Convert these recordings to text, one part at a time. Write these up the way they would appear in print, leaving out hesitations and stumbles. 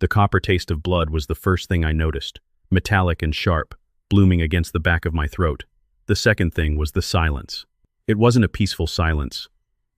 The copper taste of blood was the first thing I noticed, metallic and sharp, blooming against the back of my throat. The second thing was the silence. It wasn't a peaceful silence.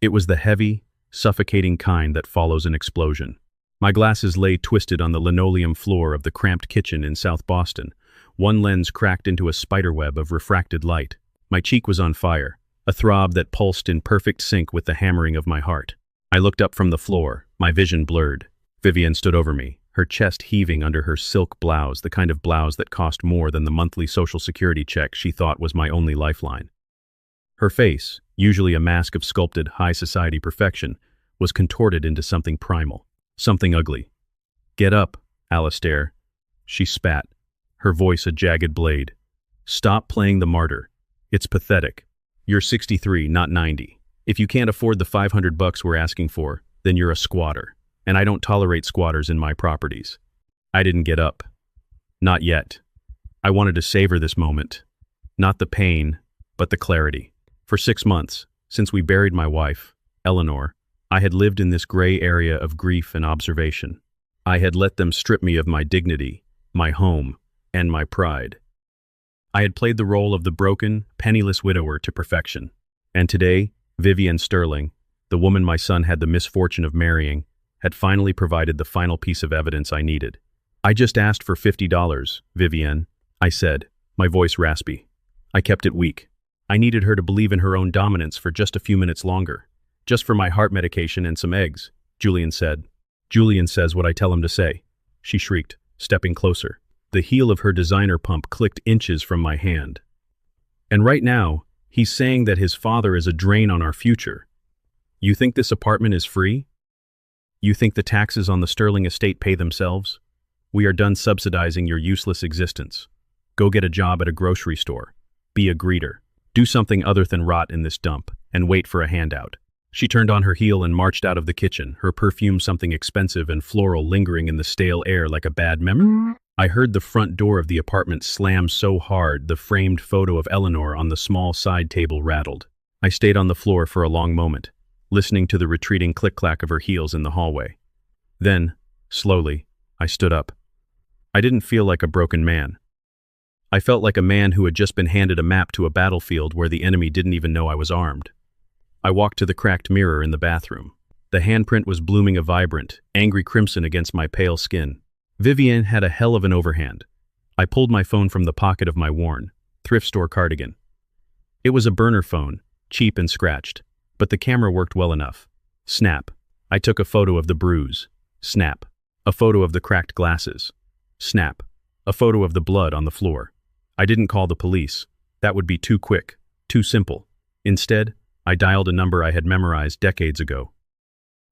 It was the heavy, suffocating kind that follows an explosion. My glasses lay twisted on the linoleum floor of the cramped kitchen in South Boston, one lens cracked into a spiderweb of refracted light. My cheek was on fire, a throb that pulsed in perfect sync with the hammering of my heart. I looked up from the floor, my vision blurred. Vivienne stood over me, her chest heaving under her silk blouse, the kind of blouse that cost more than the monthly Social Security check she thought was my only lifeline. Her face, usually a mask of sculpted high society perfection, was contorted into something primal, something ugly. "Get up, Alistair," she spat, her voice a jagged blade. "Stop playing the martyr. It's pathetic. You're 63, not 90. If you can't afford the $500 we're asking for, then you're a squatter, and I don't tolerate squatters in my properties." I didn't get up. Not yet. I wanted to savor this moment. Not the pain, but the clarity. For 6 months, since we buried my wife, Eleanor, I had lived in this gray area of grief and observation. I had let them strip me of my dignity, my home, and my pride. I had played the role of the broken, penniless widower to perfection. And today, Vivienne Sterling, the woman my son had the misfortune of marrying, had finally provided the final piece of evidence I needed. "I just asked for $50, Vivienne," I said, my voice raspy. I kept it weak. I needed her to believe in her own dominance for just a few minutes longer. "Just for my heart medication and some eggs," Julian said. "Julian says what I tell him to say," she shrieked, stepping closer. The heel of her designer pump clicked inches from my hand. "And right now, he's saying that his father is a drain on our future. You think this apartment is free? You think the taxes on the Sterling estate pay themselves? We are done subsidizing your useless existence. Go get a job at a grocery store. Be a greeter. Do something other than rot in this dump, and wait for a handout." She turned on her heel and marched out of the kitchen, her perfume something expensive and floral lingering in the stale air like a bad memory. I heard the front door of the apartment slam so hard the framed photo of Eleanor on the small side table rattled. I stayed on the floor for a long moment, listening to the retreating click-clack of her heels in the hallway. Then, slowly, I stood up. I didn't feel like a broken man. I felt like a man who had just been handed a map to a battlefield where the enemy didn't even know I was armed. I walked to the cracked mirror in the bathroom. The handprint was blooming a vibrant, angry crimson against my pale skin. Vivienne had a hell of an overhand. I pulled my phone from the pocket of my worn, thrift store cardigan. It was a burner phone, cheap and scratched, but the camera worked well enough. Snap. I took a photo of the bruise. Snap. A photo of the cracked glasses. Snap. A photo of the blood on the floor. I didn't call the police. That would be too quick, too simple. Instead, I dialed a number I had memorized decades ago.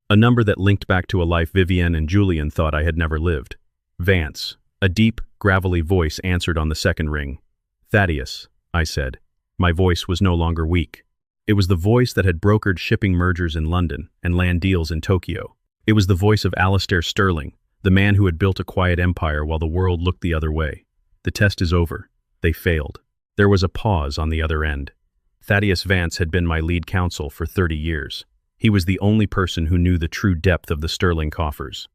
A number that linked back to a life Vivienne and Julian thought I had never lived. Vance. A deep, gravelly voice answered on the second ring. "Thaddeus," I said. My voice was no longer weak. It was the voice that had brokered shipping mergers in London and land deals in Tokyo. It was the voice of Alistair Sterling, the man who had built a quiet empire while the world looked the other way. "The test is over." They failed. There was a pause on the other end. Thaddeus Vance had been my lead counsel for 30 years. He was the only person who knew the true depth of the Sterling coffers.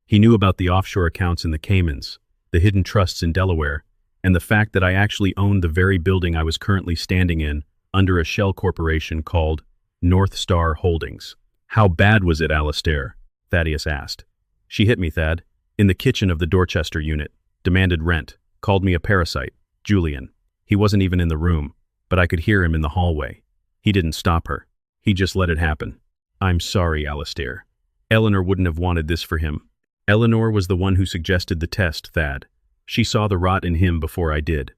He knew about the offshore accounts in the Caymans, the hidden trusts in Delaware, and the fact that I actually owned the very building I was currently standing in under a shell corporation called North Star Holdings. "How bad was it, Alistair?" Thaddeus asked. "She hit me, Thad, in the kitchen of the Dorchester unit, demanded rent, called me a parasite, Julian. He wasn't even in the room, but I could hear him in the hallway. He didn't stop her. He just let it happen. I'm sorry, Alistair. Eleanor wouldn't have wanted this for him. Eleanor was the one who suggested the test, Thad. She saw the rot in him before I did.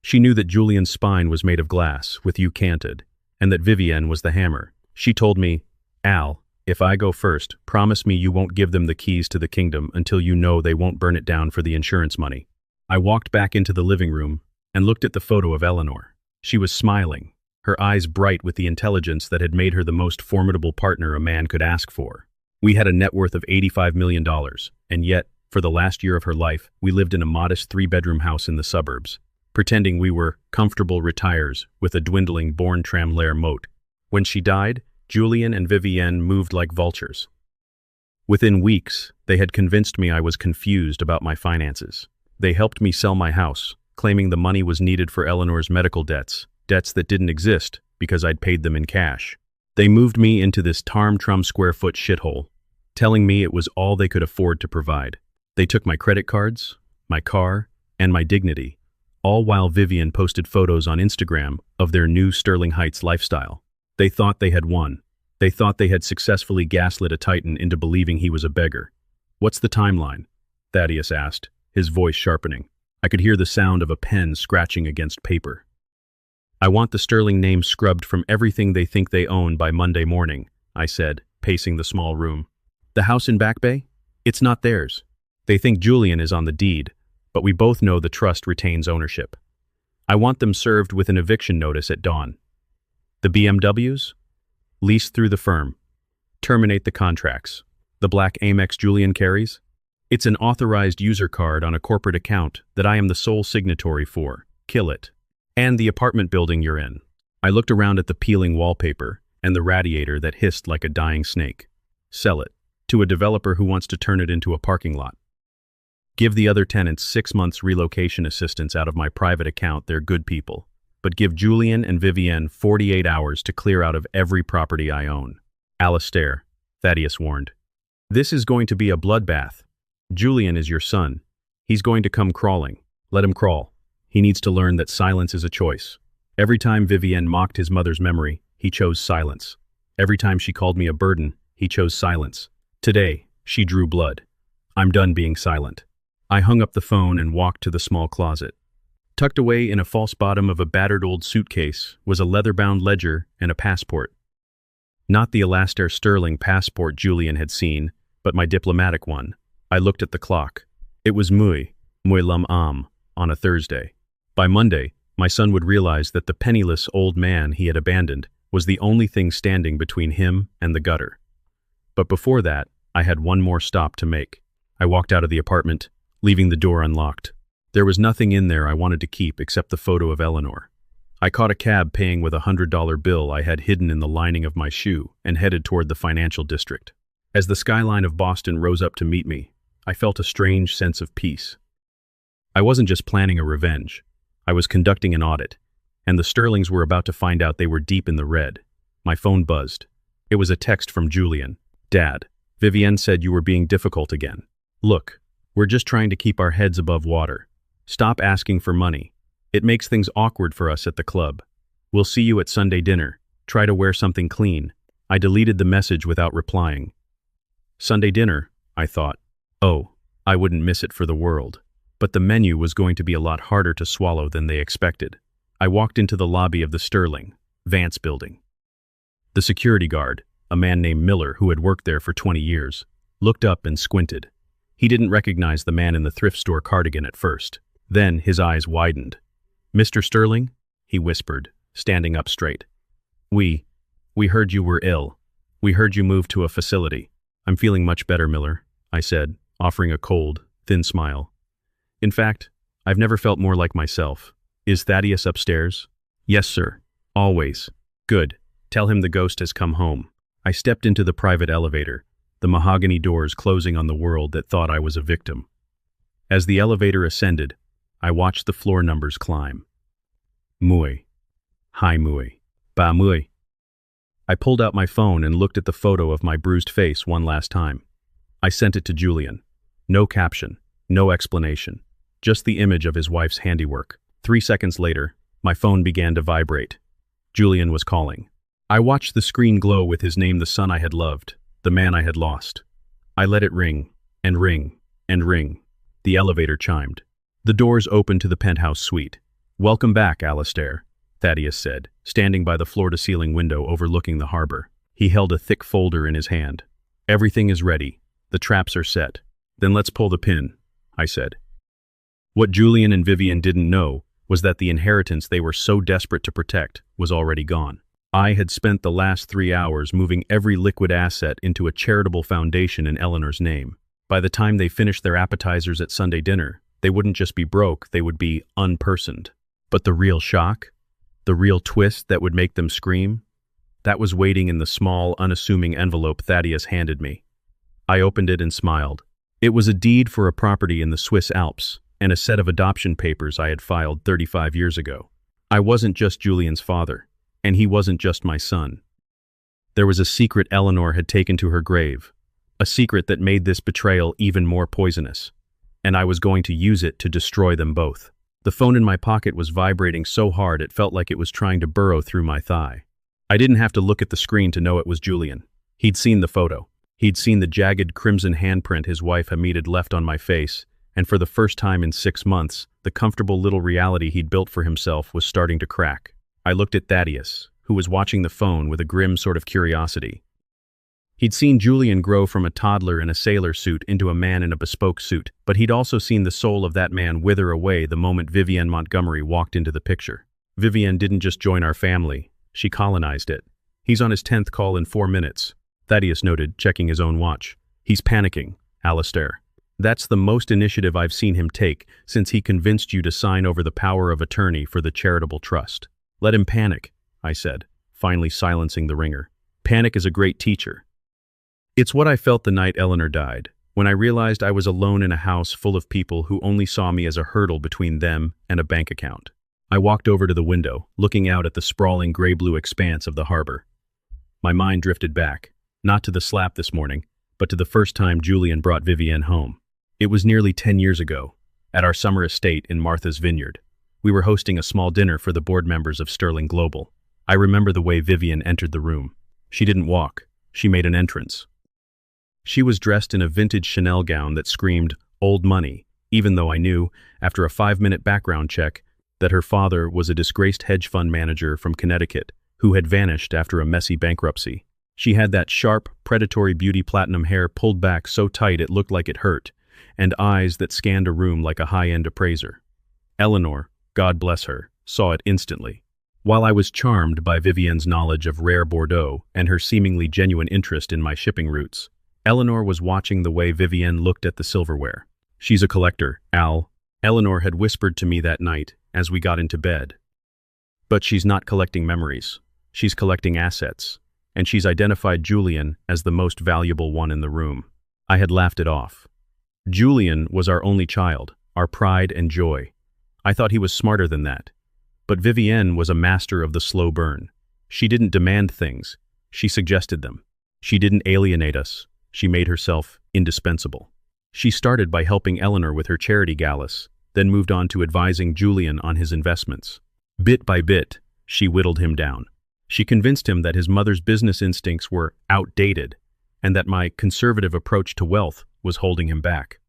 She knew that Julian's spine was made of glass, with you canted, and that Vivienne was the hammer. She told me, Al, if I go first, promise me you won't give them the keys to the kingdom until you know they won't burn it down for the insurance money. I walked back into the living room and looked at the photo of Eleanor. She was smiling, her eyes bright with the intelligence that had made her the most formidable partner a man could ask for. We had a net worth of $85 million, and yet, for the last year of her life, we lived in a modest 3-bedroom house in the suburbs, pretending we were comfortable retires with a dwindling Bourne-Tremblay moat. When she died, Julian and Vivienne moved like vultures. Within weeks, they They had convinced me I was confused about my finances. They helped me sell my house, claiming the money was needed for Eleanor's medical debts, debts that didn't exist because I'd paid them in cash. They moved me into this tarm-trum square-foot shithole, telling me it was all they could afford to provide. They took my credit cards, my car, and my dignity, all while Vivian posted photos on Instagram of their new Sterling Heights lifestyle. They thought they had won. They thought they had successfully gaslit a titan into believing he was a beggar. "What's the timeline?" Thaddeus asked, his voice sharpening. I could hear the sound of a pen scratching against paper. "I want the Sterling name scrubbed from everything they think they own by Monday morning," I said, pacing the small room. "The house in Back Bay? It's not theirs. They think Julian is on the deed, but we both know the trust retains ownership. I want them served with an eviction notice at dawn. The BMWs? Lease through the firm. Terminate the contracts. The black Amex Julian carries? It's an authorized user card on a corporate account that I am the sole signatory for. Kill it. And the apartment building you're in." I looked around at the peeling wallpaper and the radiator that hissed like a dying snake. "Sell it. To a developer who wants to turn it into a parking lot. Give the other tenants 6 months relocation assistance out of my private account, they're good people. But give Julian and Vivienne 48 hours to clear out of every property I own." "Alistair," Thaddeus warned. "This is going to be a bloodbath. Julian is your son. He's going to come crawling. Let him crawl. He needs to learn that silence is a choice. Every time Vivienne mocked his mother's memory, he chose silence. Every time she called me a burden, he chose silence. Today, she drew blood. I'm done being silent." I hung up the phone and walked to the small closet. Tucked away in a false bottom of a battered old suitcase was a leather-bound ledger and a passport. Not the Alastair Sterling passport Julian had seen, but my diplomatic one. I looked at the clock. It was muy lum am on a Thursday. By Monday, my son would realize that the penniless old man he had abandoned was the only thing standing between him and the gutter. But before that, I had one more stop to make. I walked out of the apartment, leaving the door unlocked. There was nothing in there I wanted to keep except the photo of Eleanor. I caught a cab paying with a $100 bill I had hidden in the lining of my shoe and headed toward the financial district. As the skyline of Boston rose up to meet me, I felt a strange sense of peace. I wasn't just planning a revenge. I was conducting an audit, and the Sterlings were about to find out they were deep in the red. My phone buzzed. It was a text from Julian. "Dad, Vivienne said you were being difficult again. Look, we're just trying to keep our heads above water. Stop asking for money. It makes things awkward for us at the club. We'll see you at Sunday dinner. Try to wear something clean." I deleted the message without replying. Sunday dinner, I thought. Oh, I wouldn't miss it for the world. But the menu was going to be a lot harder to swallow than they expected. I walked into the lobby of the Sterling, Vance building. The security guard, a man named Miller who had worked there for 20 years, looked up and squinted. He didn't recognize the man in the thrift store cardigan at first. Then his eyes widened. "Mr. Sterling?" he whispered, standing up straight. We heard you were ill. We heard you moved to a facility." "I'm feeling much better, Miller," I said, offering a cold, thin smile. "In fact, I've never felt more like myself. Is Thaddeus upstairs?" "Yes, sir. Always." "Good. Tell him the ghost has come home." I stepped into the private elevator, the mahogany doors closing on the world that thought I was a victim. As the elevator ascended, I watched the floor numbers climb. Muy. Hi muy. Ba muy. I pulled out my phone and looked at the photo of my bruised face one last time. I sent it to Julian. No caption, no explanation, just the image of his wife's handiwork. 3 seconds later, my phone began to vibrate. Julian was calling. I watched the screen glow with his name, the son I had loved, the man I had lost. I let it ring, and ring, and ring. The elevator chimed. The doors opened to the penthouse suite. "Welcome back, Alistair," Thaddeus said, standing by the floor-to-ceiling window overlooking the harbor. He held a thick folder in his hand. "Everything is ready. The traps are set." "Then let's pull the pin," I said. What Julian and Vivian didn't know was that the inheritance they were so desperate to protect was already gone. I had spent the last 3 hours moving every liquid asset into a charitable foundation in Eleanor's name. By the time they finished their appetizers at Sunday dinner, they wouldn't just be broke, they would be unpersoned. But the real shock, the real twist that would make them scream, that was waiting in the small, unassuming envelope Thaddeus handed me. I opened it and smiled. It was a deed for a property in the Swiss Alps and a set of adoption papers I had filed 35 years ago. I wasn't just Julian's father, and he wasn't just my son. There was a secret Eleanor had taken to her grave, a secret that made this betrayal even more poisonous, and I was going to use it to destroy them both. The phone in my pocket was vibrating so hard it felt like it was trying to burrow through my thigh. I didn't have to look at the screen to know it was Julian. He'd seen the photo. He'd seen the jagged crimson handprint his wife Hamid had left on my face, and for the first time in 6 months, the comfortable little reality he'd built for himself was starting to crack. I looked at Thaddeus, who was watching the phone with a grim sort of curiosity. He'd seen Julian grow from a toddler in a sailor suit into a man in a bespoke suit, but he'd also seen the soul of that man wither away the moment Vivienne Montgomery walked into the picture. Vivienne didn't just join our family, she colonized it. He's on his 10th call in 4 minutes, Thaddeus noted, checking his own watch. He's panicking, Alistair. That's the most initiative I've seen him take since he convinced you to sign over the power of attorney for the charitable trust. Let him panic, I said, finally silencing the ringer. Panic is a great teacher. It's what I felt the night Eleanor died, when I realized I was alone in a house full of people who only saw me as a hurdle between them and a bank account. I walked over to the window, looking out at the sprawling gray-blue expanse of the harbor. My mind drifted back, not to the slap this morning, but to the first time Julian brought Vivienne home. It was nearly 10 years ago, at our summer estate in Martha's Vineyard. We were hosting a small dinner for the board members of Sterling Global. I remember the way Vivienne entered the room. She didn't walk, she made an entrance. She was dressed in a vintage Chanel gown that screamed old money, even though I knew, after a 5-minute background check, that her father was a disgraced hedge fund manager from Connecticut who had vanished after a messy bankruptcy. She had that sharp, predatory beauty platinum hair pulled back so tight it looked like it hurt, and eyes that scanned a room like a high-end appraiser. Eleanor, God bless her, saw it instantly. While I was charmed by Vivienne's knowledge of rare Bordeaux and her seemingly genuine interest in my shipping routes, Eleanor was watching the way Vivienne looked at the silverware. She's a collector, Al. Eleanor had whispered to me that night as we got into bed. But she's not collecting memories. She's collecting assets, and she's identified Julian as the most valuable one in the room. I had laughed it off. Julian was our only child, our pride and joy. I thought he was smarter than that. But Vivienne was a master of the slow burn. She didn't demand things. She suggested them. She didn't alienate us. She made herself indispensable. She started by helping Eleanor with her charity galas, then moved on to advising Julian on his investments. Bit by bit, she whittled him down. She convinced him that his mother's business instincts were outdated and that my conservative approach to wealth was holding him back.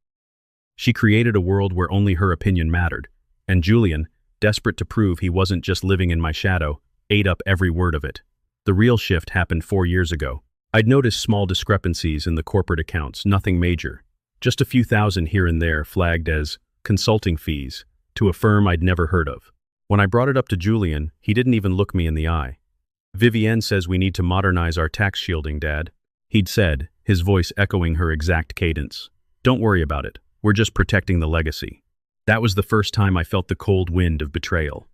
She created a world where only her opinion mattered, and Julian, desperate to prove he wasn't just living in my shadow, ate up every word of it. The real shift happened 4 years ago. I'd noticed small discrepancies in the corporate accounts, nothing major. Just a few thousand here and there flagged as consulting fees to a firm I'd never heard of. When I brought it up to Julian, he didn't even look me in the eye. Vivienne says we need to modernize our tax shielding, Dad. He'd said, his voice echoing her exact cadence. Don't worry about it. We're just protecting the legacy. That was the first time I felt the cold wind of betrayal.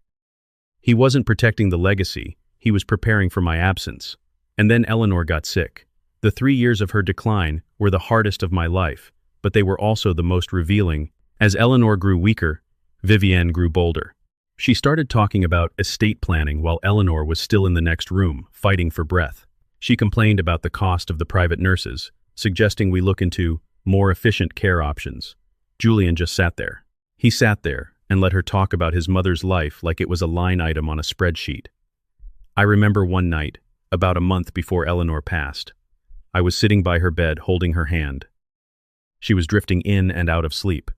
He wasn't protecting the legacy, he was preparing for my absence. And then Eleanor got sick. The 3 years of her decline were the hardest of my life, but they were also the most revealing. As Eleanor grew weaker, Vivienne grew bolder. She started talking about estate planning while Eleanor was still in the next room, fighting for breath. She complained about the cost of the private nurses, suggesting we look into more efficient care options. Julian just sat there. He sat there and let her talk about his mother's life like it was a line item on a spreadsheet. I remember one night, about a month before Eleanor passed, I was sitting by her bed holding her hand. She was drifting in and out of sleep,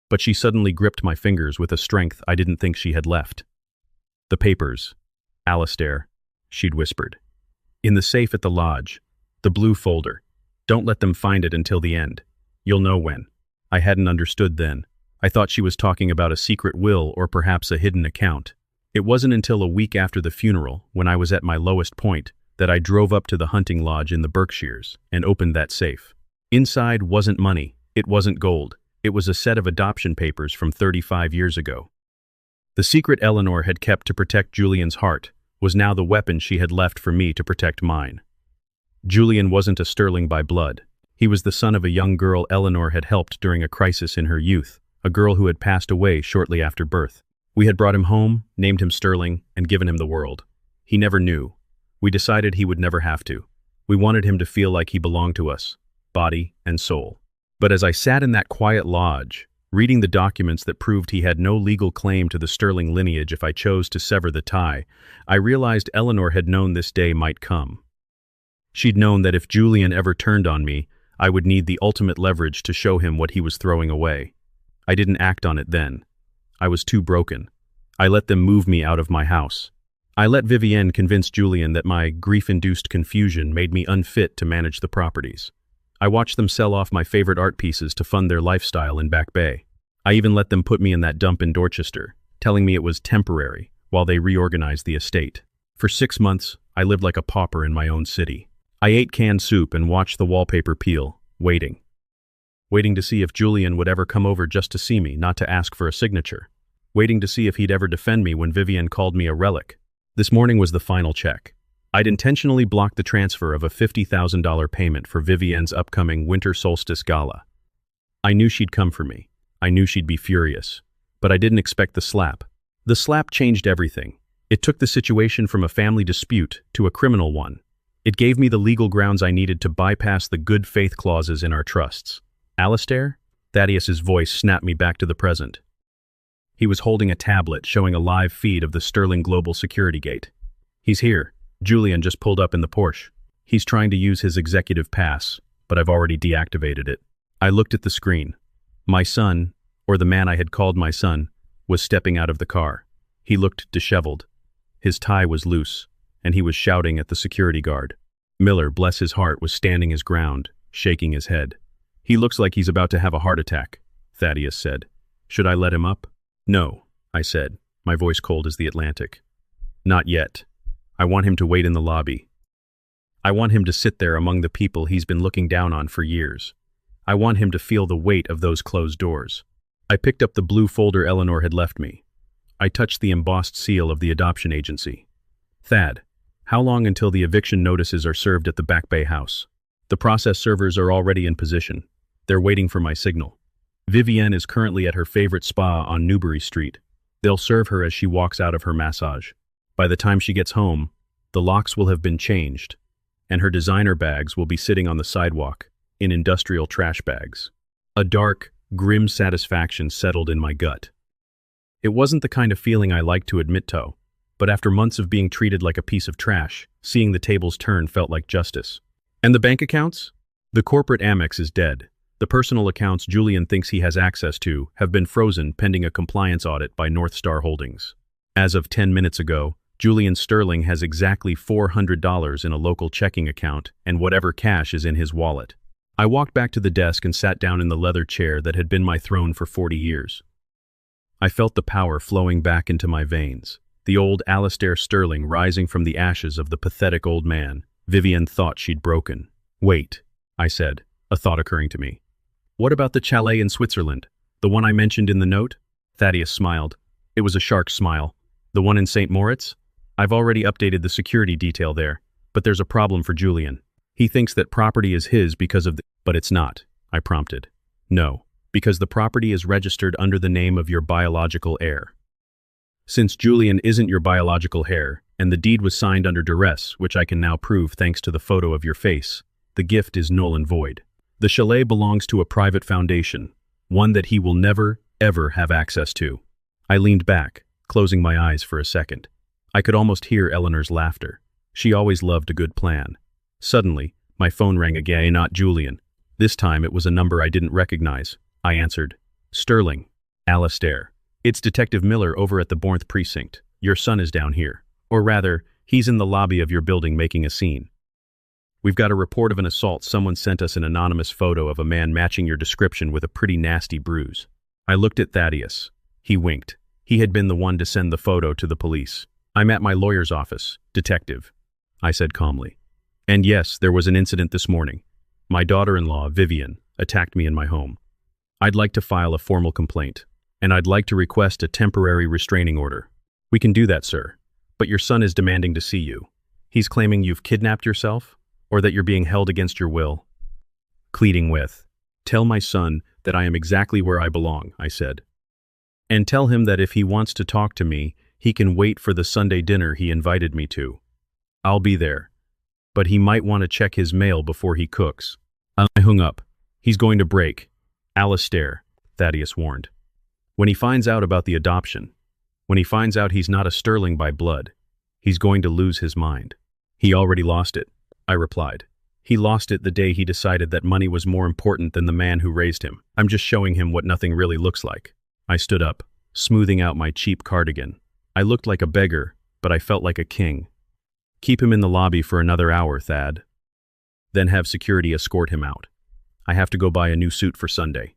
but she suddenly gripped my fingers with a strength I didn't think she had left. The papers, Alistair, she'd whispered. In the safe at the lodge, the blue folder. Don't let them find it until the end. You'll know when. I hadn't understood then. I thought she was talking about a secret will or perhaps a hidden account. It wasn't until a week after the funeral, when I was at my lowest point, that I drove up to the hunting lodge in the Berkshires and opened that safe. Inside wasn't money, it wasn't gold, it was a set of adoption papers from 35 years ago. The secret Eleanor had kept to protect Julian's heart was now the weapon she had left for me to protect mine. Julian wasn't a Sterling by blood. He was the son of a young girl Eleanor had helped during a crisis in her youth, a girl who had passed away shortly after birth. We had brought him home, named him Sterling, and given him the world. He never knew. We decided he would never have to. We wanted him to feel like he belonged to us, body and soul. But as I sat in that quiet lodge, reading the documents that proved he had no legal claim to the Sterling lineage if I chose to sever the tie, I realized Eleanor had known this day might come. She'd known that if Julian ever turned on me, I would need the ultimate leverage to show him what he was throwing away. I didn't act on it then. I was too broken. I let them move me out of my house. I let Vivienne convince Julian that my grief-induced confusion made me unfit to manage the properties. I watched them sell off my favorite art pieces to fund their lifestyle in Back Bay. I even let them put me in that dump in Dorchester, telling me it was temporary while they reorganized the estate. For 6 months, I lived like a pauper in my own city. I ate canned soup and watched the wallpaper peel, waiting to see if Julian would ever come over just to see me, not to ask for a signature. Waiting to see if he'd ever defend me when Vivienne called me a relic. This morning was the final check. I'd intentionally blocked the transfer of a $50,000 payment for Vivienne's upcoming Winter Solstice Gala. I knew she'd come for me. I knew she'd be furious. But I didn't expect the slap. The slap changed everything. It took the situation from a family dispute to a criminal one. It gave me the legal grounds I needed to bypass the good faith clauses in our trusts. Alistair? Thaddeus's voice snapped me back to the present. He was holding a tablet showing a live feed of the Sterling Global Security Gate. He's here. Julian just pulled up in the Porsche. He's trying to use his executive pass, but I've already deactivated it. I looked at the screen. My son, or the man I had called my son, was stepping out of the car. He looked disheveled. His tie was loose, and he was shouting at the security guard. Miller, bless his heart, was standing his ground, shaking his head. "He looks like he's about to have a heart attack," Thaddeus said. "Should I let him up?" "No," I said, my voice cold as the Atlantic. "Not yet. I want him to wait in the lobby. I want him to sit there among the people he's been looking down on for years. I want him to feel the weight of those closed doors." I picked up the blue folder Eleanor had left me. I touched the embossed seal of the adoption agency. "Thad, how long until the eviction notices are served at the Back Bay house?" "The process servers are already in position. They're waiting for my signal. Vivienne is currently at her favorite spa on Newbury Street. They'll serve her as she walks out of her massage. By the time she gets home, the locks will have been changed, and her designer bags will be sitting on the sidewalk in industrial trash bags." A dark, grim satisfaction settled in my gut. It wasn't the kind of feeling I liked to admit to, but after months of being treated like a piece of trash, seeing the tables turn felt like justice. "And the bank accounts?" "The corporate Amex is dead. The personal accounts Julian thinks he has access to have been frozen pending a compliance audit by North Star Holdings. As of 10 minutes ago, Julian Sterling has exactly $400 in a local checking account and whatever cash is in his wallet." I walked back to the desk and sat down in the leather chair that had been my throne for 40 years. I felt the power flowing back into my veins, the old Alistair Sterling rising from the ashes of the pathetic old man Vivienne thought she'd broken. "Wait," I said, a thought occurring to me. "What about the chalet in Switzerland? The one I mentioned in the note?" Thaddeus smiled. It was a shark smile. "The one in St. Moritz? I've already updated the security detail there, but there's a problem for Julian. He thinks that property is his because of the— "But it's not," I prompted. "No, because the property is registered under the name of your biological heir. Since Julian isn't your biological heir, and the deed was signed under duress, which I can now prove thanks to the photo of your face, the gift is null and void. The chalet belongs to a private foundation, one that he will never, ever have access to." I leaned back, closing my eyes for a second. I could almost hear Eleanor's laughter. She always loved a good plan. Suddenly, my phone rang again, not Julian. This time it was a number I didn't recognize. I answered. "Sterling. Alistair. It's Detective Miller over at the Bournemouth precinct. Your son is down here. Or rather, he's in the lobby of your building making a scene. We've got a report of an assault. Someone sent us an anonymous photo of a man matching your description with a pretty nasty bruise." I looked at Thaddeus. He winked. He had been the one to send the photo to the police. "I'm at my lawyer's office, detective," I said calmly. "And yes, there was an incident this morning. My daughter-in-law, Vivienne, attacked me in my home. I'd like to file a formal complaint, and I'd like to request a temporary restraining order." "We can do that, sir. But your son is demanding to see you. He's claiming you've kidnapped yourself, or that you're being held against your will." pleading with. "Tell my son that I am exactly where I belong," I said. "And tell him that if he wants to talk to me, he can wait for the Sunday dinner he invited me to. I'll be there. But he might want to check his mail before he cooks." I hung up. "He's going to break. Alistair," Thaddeus warned. "When he finds out about the adoption, when he finds out he's not a Sterling by blood, he's going to lose his mind." "He already lost it," I replied. "He lost it the day he decided that money was more important than the man who raised him. I'm just showing him what nothing really looks like." I stood up, smoothing out my cheap cardigan. I looked like a beggar, but I felt like a king. "Keep him in the lobby for another hour, Thad. Then have security escort him out. I have to go buy a new suit for Sunday.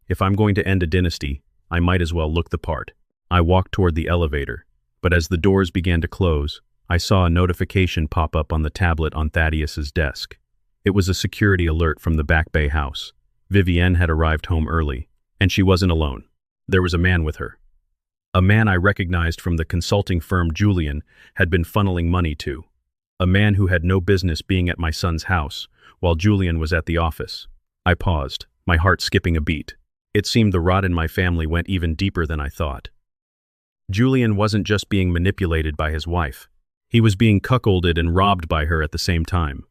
If I'm going to end a dynasty, I might as well look the part." I walked toward the elevator, but as the doors began to close, I saw a notification pop up on the tablet on Thaddeus's desk. It was a security alert from the Back Bay house. Vivienne had arrived home early, and she wasn't alone. There was a man with her. A man I recognized from the consulting firm Julian had been funneling money to. A man who had no business being at my son's house, while Julian was at the office. I paused, my heart skipping a beat. It seemed the rot in my family went even deeper than I thought. Julian wasn't just being manipulated by his wife. He was being cuckolded and robbed by her at the same time.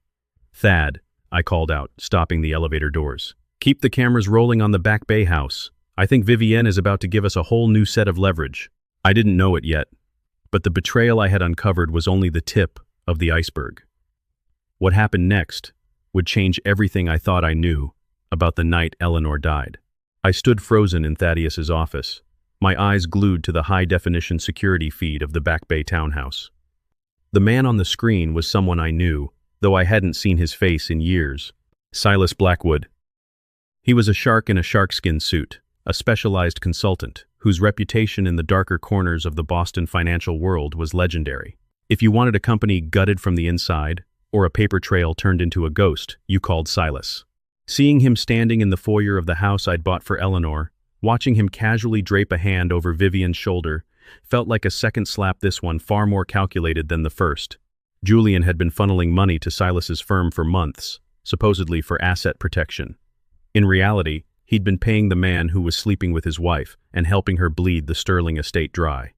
"Thad," I called out, stopping the elevator doors. "Keep the cameras rolling on the Back Bay house. I think Vivienne is about to give us a whole new set of leverage." I didn't know it yet, but the betrayal I had uncovered was only the tip of the iceberg. What happened next would change everything I thought I knew about the night Eleanor died. I stood frozen in Thaddeus's office, my eyes glued to the high-definition security feed of the Back Bay townhouse. The man on the screen was someone I knew, though I hadn't seen his face in years. Silas Blackwood. He was a shark in a sharkskin suit, a specialized consultant, whose reputation in the darker corners of the Boston financial world was legendary. If you wanted a company gutted from the inside, or a paper trail turned into a ghost, you called Silas. Seeing him standing in the foyer of the house I'd bought for Eleanor, watching him casually drape a hand over Vivienne's shoulder, felt like a second slap, this one far more calculated than the first. Julian had been funneling money to Silas's firm for months, supposedly for asset protection. In reality, he'd been paying the man who was sleeping with his wife and helping her bleed the Sterling estate dry.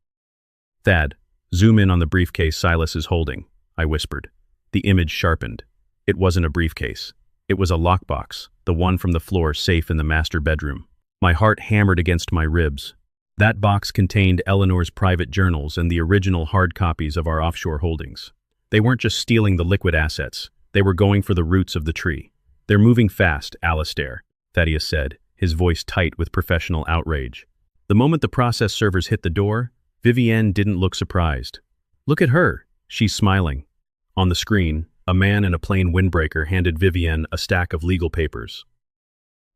"Thad, zoom in on the briefcase Silas is holding," I whispered. The image sharpened. It wasn't a briefcase. It was a lockbox, the one from the floor safe in the master bedroom. My heart hammered against my ribs. That box contained Eleanor's private journals and the original hard copies of our offshore holdings. They weren't just stealing the liquid assets. They were going for the roots of the tree. "They're moving fast, Alistair," Thaddeus said, his voice tight with professional outrage. The moment the process servers hit the door, Vivienne didn't look surprised. "Look at her. She's smiling." On the screen, a man in a plain windbreaker handed Vivienne a stack of legal papers.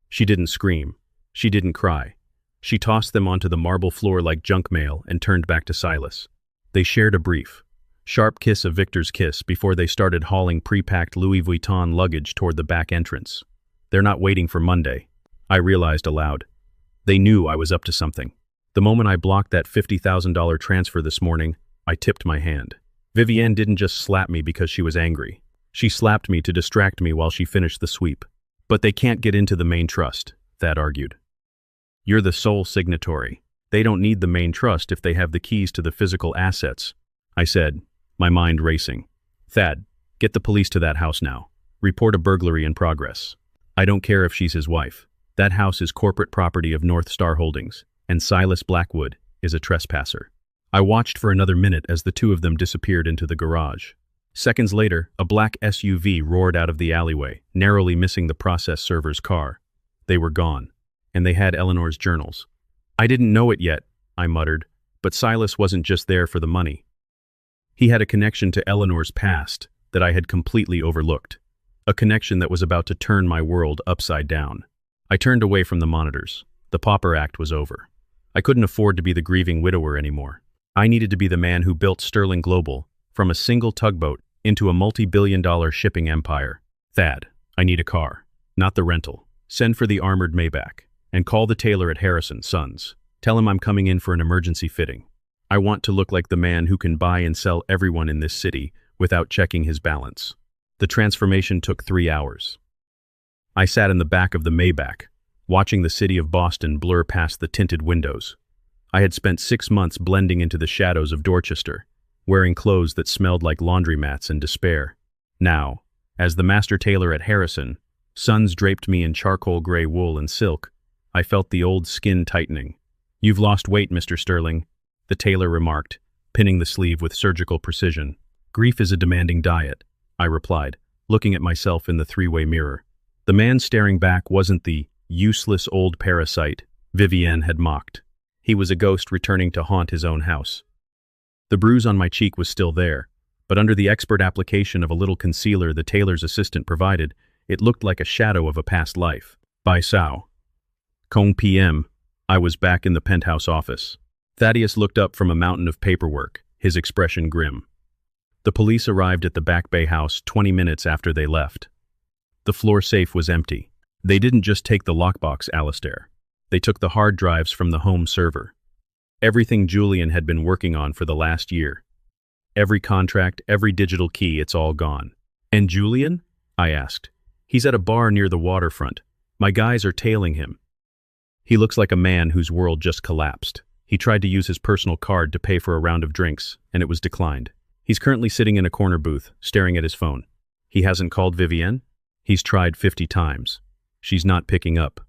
She didn't scream. She didn't cry. She tossed them onto the marble floor like junk mail and turned back to Silas. They shared a brief, sharp kiss of Victor's kiss before they started hauling pre-packed Louis Vuitton luggage toward the back entrance. "They're not waiting for Monday," I realized aloud. They knew I was up to something. The moment I blocked that $50,000 transfer this morning, I tipped my hand. Vivienne didn't just slap me because she was angry. She slapped me to distract me while she finished the sweep. "But they can't get into the main trust," Thad argued. "You're the sole signatory. They don't need the main trust if they have the keys to the physical assets," I said, my mind racing. "Thad, get the police to that house now. Report a burglary in progress. I don't care if she's his wife. That house is corporate property of North Star Holdings, and Silas Blackwood is a trespasser." I watched for another minute as the two of them disappeared into the garage. Seconds later, a black SUV roared out of the alleyway, narrowly missing the process server's car. They were gone, and they had Eleanor's journals. "I didn't know it yet," I muttered, but Silas wasn't just there for the money. He had a connection to Eleanor's past that I had completely overlooked, a connection that was about to turn my world upside down. I turned away from the monitors. The pauper act was over. I couldn't afford to be the grieving widower anymore. I needed to be the man who built Sterling Global from a single tugboat into a multi-billion-dollar shipping empire. "Thad, I need a car, not the rental. Send for the armored Maybach, and call the tailor at Harrison Sons. Tell him I'm coming in for an emergency fitting. I want to look like the man who can buy and sell everyone in this city without checking his balance." The transformation took 3 hours. I sat in the back of the Maybach, watching the city of Boston blur past the tinted windows. I had spent 6 months blending into the shadows of Dorchester, wearing clothes that smelled like laundromats and despair. Now, as the master tailor at Harrison, suns draped me in charcoal gray wool and silk, I felt the old skin tightening. "You've lost weight, Mr. Sterling," the tailor remarked, pinning the sleeve with surgical precision. "Grief is a demanding diet," I replied, looking at myself in the three-way mirror. The man staring back wasn't the useless old parasite Vivienne had mocked. He was a ghost returning to haunt his own house. The bruise on my cheek was still there, but under the expert application of a little concealer the tailor's assistant provided, it looked like a shadow of a past life. By Sao. Kong PM, I was back in the penthouse office. Thaddeus looked up from a mountain of paperwork, his expression grim. The police arrived at the Back Bay house 20 minutes after they left. The floor safe was empty. They didn't just take the lockbox, Alistair. They took the hard drives from the home server. Everything Julian had been working on for the last year. Every contract, every digital key, it's all gone. "And Julian?" I asked. "He's at a bar near the waterfront. My guys are tailing him." He looks like a man whose world just collapsed. He tried to use his personal card to pay for a round of drinks, and it was declined. He's currently sitting in a corner booth, staring at his phone. He hasn't called Vivienne? He's tried 50 times. She's not picking up.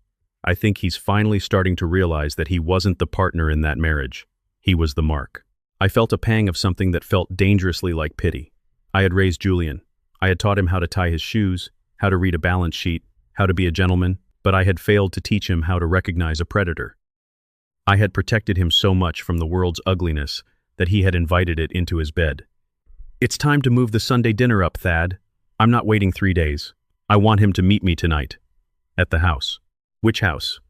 I think he's finally starting to realize that he wasn't the partner in that marriage. He was the mark. I felt a pang of something that felt dangerously like pity. I had raised Julian. I had taught him how to tie his shoes, how to read a balance sheet, how to be a gentleman, but I had failed to teach him how to recognize a predator. I had protected him so much from the world's ugliness that he had invited it into his bed. "It's time to move the Sunday dinner up, Thad. I'm not waiting 3 days. I want him to meet me tonight." "At the house." "Which house?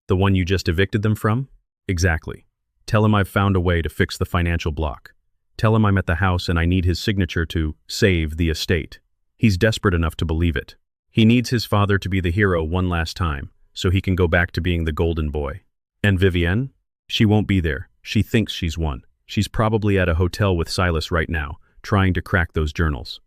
The one you just evicted them from?" "Exactly. Tell him I've found a way to fix the financial block. Tell him I'm at the house and I need his signature to save the estate." He's desperate enough to believe it. He needs his father to be the hero one last time, so he can go back to being the golden boy. "And Vivienne? She won't be there. She thinks she's won. She's probably at a hotel with Silas right now, trying to crack those journals.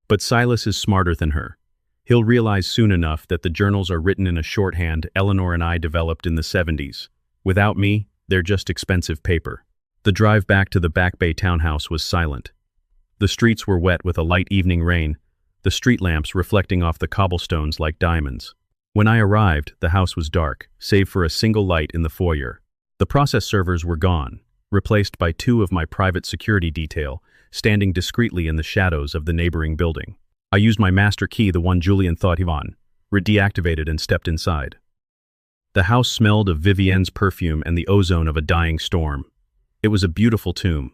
But Silas is smarter than her. He'll realize soon enough that the journals are written in a shorthand Eleanor and I developed in the 70s. Without me, they're just expensive paper. The drive back to the Back Bay townhouse was silent. The streets were wet with a light evening rain, the street lamps reflecting off the cobblestones like diamonds. When I arrived, the house was dark, save for a single light in the foyer. The process servers were gone, replaced by 2 of my private security detail, standing discreetly in the shadows of the neighboring building. I used my master key, the one Julian thought he on, deactivated and stepped inside. The house smelled of Vivienne's perfume and the ozone of a dying storm. It was a beautiful tomb.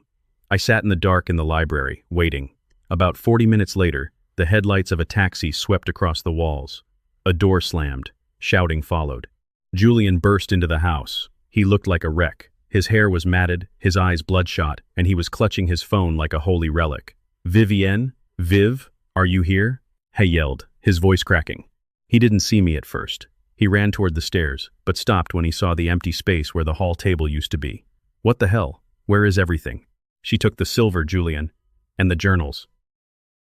I sat in the dark in the library, waiting. About 40 minutes later, the headlights of a taxi swept across the walls. A door slammed. Shouting followed. Julian burst into the house. He looked like a wreck. His hair was matted, his eyes bloodshot, and he was clutching his phone like a holy relic. "Vivienne? Viv? Are you here?" I yelled, his voice cracking. He didn't see me at first. He ran toward the stairs, but stopped when he saw the empty space where the hall table used to be. "What the hell? Where is everything?" "She took the silver, Julian. And the journals.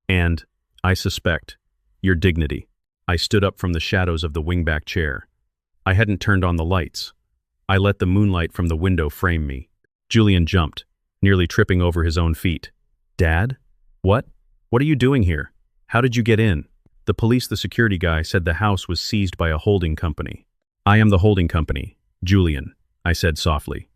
And, I suspect, your dignity." I stood up from the shadows of the wingback chair. I hadn't turned on the lights. I let the moonlight from the window frame me. Julian jumped, nearly tripping over his own feet. "Dad? What? What are you doing here? How did you get in?" The security guy, said the house was seized by a holding company. "I am the holding company, Julian," I said softly.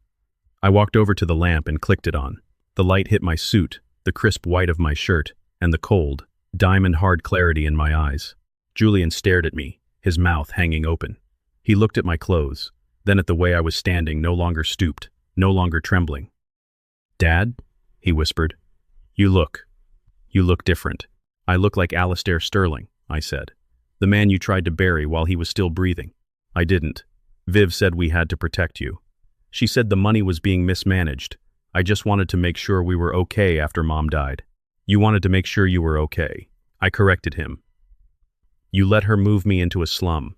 I walked over to the lamp and clicked it on. The light hit my suit, the crisp white of my shirt, and the cold, diamond-hard clarity in my eyes. Julian stared at me, his mouth hanging open. He looked at my clothes, then at the way I was standing, no longer stooped, no longer trembling. "Dad?" he whispered. You look different." "I look like Alistair Sterling," I said. "The man you tried to bury while he was still breathing." "I didn't. Viv said we had to protect you. She said the money was being mismanaged. I just wanted to make sure we were okay after Mom died." "You wanted to make sure you were okay." I corrected him. "You let her move me into a slum.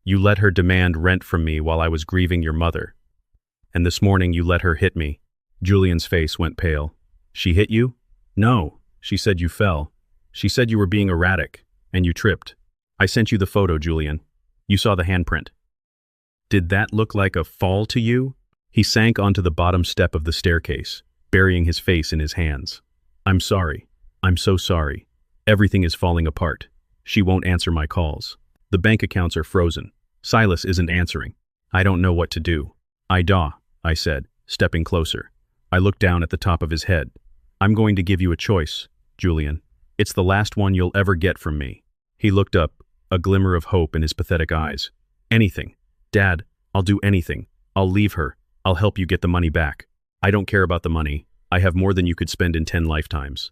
You let her demand rent from me while I was grieving your mother. And this morning you let her hit me." Julian's face went pale. "She hit you?" "No. She said you fell. She said you were being erratic, and you tripped." I sent you the photo, Julian. You saw the handprint. Did that look like a fall to you? He sank onto the bottom step of the staircase, burying his face in his hands. I'm sorry. I'm so sorry. Everything is falling apart. She won't answer my calls. The bank accounts are frozen. Silas isn't answering. I don't know what to do. I said, stepping closer. I looked down at the top of his head. I'm going to give you a choice, Julian. It's the last one you'll ever get from me. He looked up, a glimmer of hope in his pathetic eyes. Anything. Dad, I'll do anything. I'll leave her. I'll help you get the money back. I don't care about the money. I have more than you could spend in 10 lifetimes.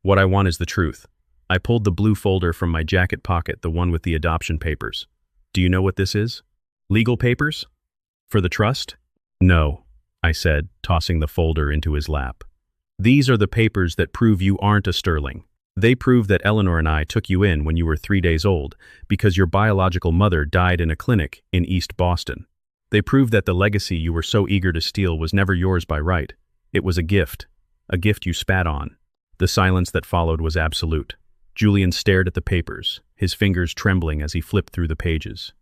What I want is the truth. I pulled the blue folder from my jacket pocket, the one with the adoption papers. Do you know what this is? Legal papers? For the trust? No, I said, tossing the folder into his lap. These are the papers that prove you aren't a Sterling. They prove that Eleanor and I took you in when you were 3 days old because your biological mother died in a clinic in East Boston. They prove that the legacy you were so eager to steal was never yours by right. It was a gift you spat on. The silence that followed was absolute. Julian stared at the papers, his fingers trembling as he flipped through the pages.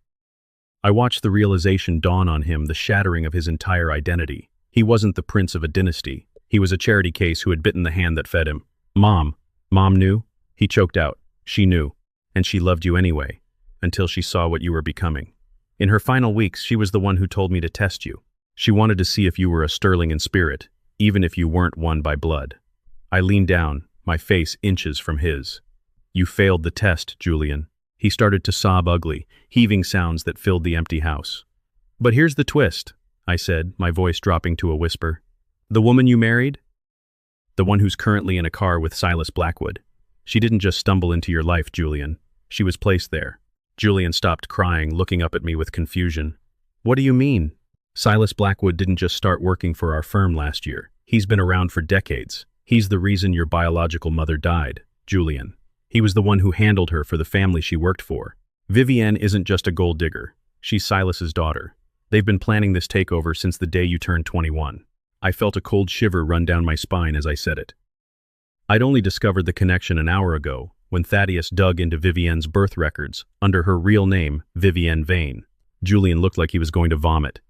I watched the realization dawn on him, the shattering of his entire identity. He wasn't the prince of a dynasty. He was a charity case who had bitten the hand that fed him. Mom knew? He choked out. She knew. And she loved you anyway, until she saw what you were becoming. In her final weeks, she was the one who told me to test you. She wanted to see if you were a Sterling in spirit, even if you weren't one by blood. I leaned down, my face inches from his. You failed the test, Julian. He started to sob ugly, heaving sounds that filled the empty house. But here's the twist, I said, my voice dropping to a whisper. The woman you married? The one who's currently in a car with Silas Blackwood. She didn't just stumble into your life, Julian. She was placed there. Julian stopped crying, looking up at me with confusion. What do you mean? Silas Blackwood didn't just start working for our firm last year. He's been around for decades. He's the reason your biological mother died, Julian. He was the one who handled her for the family she worked for. Vivienne isn't just a gold digger. She's Silas's daughter. They've been planning this takeover since the day you turned 21. I felt a cold shiver run down my spine as I said it. I'd only discovered the connection an hour ago, when Thaddeus dug into Vivienne's birth records under her real name, Vivienne Vane. Julian looked like he was going to vomit.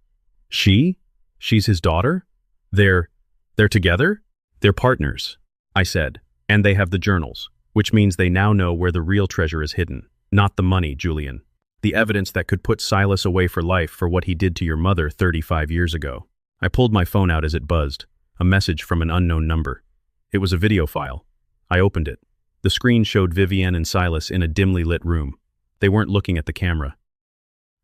She's his daughter? They're together? They're partners, I said, and they have the journals, which means they now know where the real treasure is hidden. Not the money, Julian. The evidence that could put Silas away for life for what he did to your mother 35 years ago. I pulled my phone out as it buzzed, a message from an unknown number. It was a video file. I opened it. The screen showed Vivienne and Silas in a dimly lit room. They weren't looking at the camera.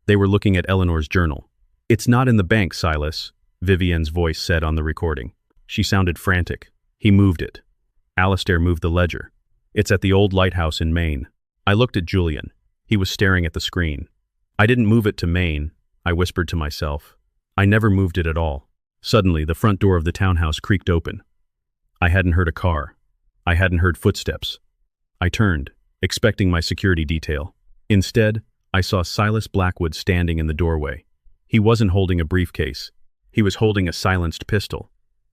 They were looking at Eleanor's journal. It's not in the bank, Silas, Vivienne's voice said on the recording. She sounded frantic. He moved it. Alistair moved the ledger. It's at the old lighthouse in Maine. I looked at Julian. He was staring at the screen. I didn't move it to Maine, I whispered to myself. I never moved it at all. Suddenly, the front door of the townhouse creaked open. I hadn't heard a car. I hadn't heard footsteps. I turned, expecting my security detail. Instead, I saw Silas Blackwood standing in the doorway. He wasn't holding a briefcase. He was holding a silenced pistol,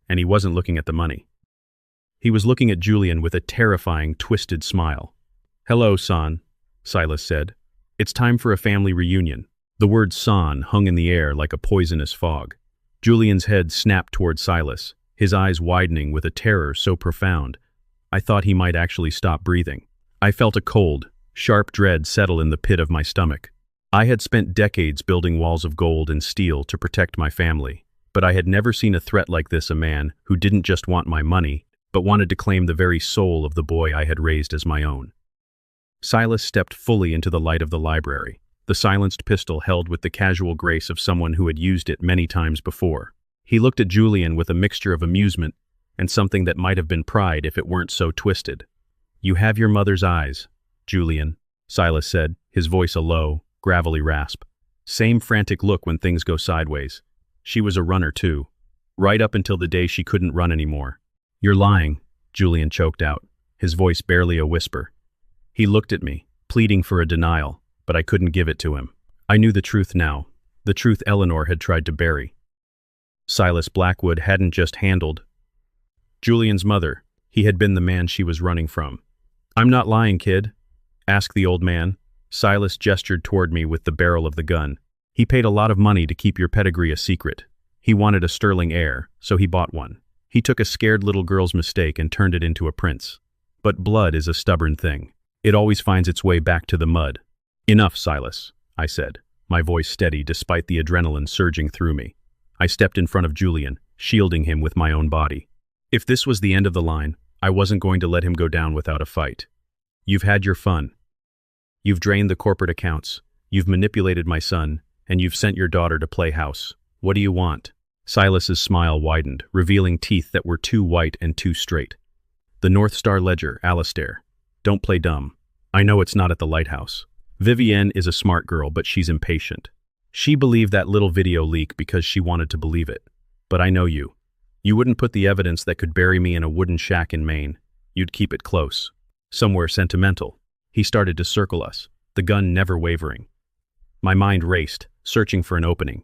and he wasn't looking at the money. He was looking at Julian with a terrifying, twisted smile. Hello, son, Silas said. It's time for a family reunion. The word son hung in the air like a poisonous fog. Julian's head snapped toward Silas, his eyes widening with a terror so profound, I thought he might actually stop breathing. I felt a cold, sharp dread settle in the pit of my stomach. I had spent decades building walls of gold and steel to protect my family, but I had never seen a threat like this, a man who didn't just want my money, but wanted to claim the very soul of the boy I had raised as my own. Silas stepped fully into the light of the library, the silenced pistol held with the casual grace of someone who had used it many times before. He looked at Julian with a mixture of amusement and something that might have been pride if it weren't so twisted. You have your mother's eyes, Julian, Silas said, his voice a low, gravelly rasp. Same frantic look when things go sideways. She was a runner too, right up until the day she couldn't run anymore. You're lying, Julian choked out, his voice barely a whisper. He looked at me, pleading for a denial, but I couldn't give it to him. I knew the truth now, the truth Eleanor had tried to bury. Silas Blackwood hadn't just handled Julian's mother. He had been the man she was running from. I'm not lying, kid, asked the old man, Silas gestured toward me with the barrel of the gun. He paid a lot of money to keep your pedigree a secret. He wanted a sterling heir, so he bought one. He took a scared little girl's mistake and turned it into a prince. But blood is a stubborn thing. It always finds its way back to the mud. Enough, Silas, I said, my voice steady despite the adrenaline surging through me. I stepped in front of Julian, shielding him with my own body. If this was the end of the line, I wasn't going to let him go down without a fight. You've had your fun. You've drained the corporate accounts, you've manipulated my son, and you've sent your daughter to play house. What do you want? Silas's smile widened, revealing teeth that were too white and too straight. The North Star Ledger, Alistair. Don't play dumb. I know it's not at the lighthouse. Vivienne is a smart girl, but she's impatient. She believed that little video leak because she wanted to believe it. But I know you. You wouldn't put the evidence that could bury me in a wooden shack in Maine. You'd keep it close. Somewhere sentimental. He started to circle us, the gun never wavering. My mind raced, searching for an opening.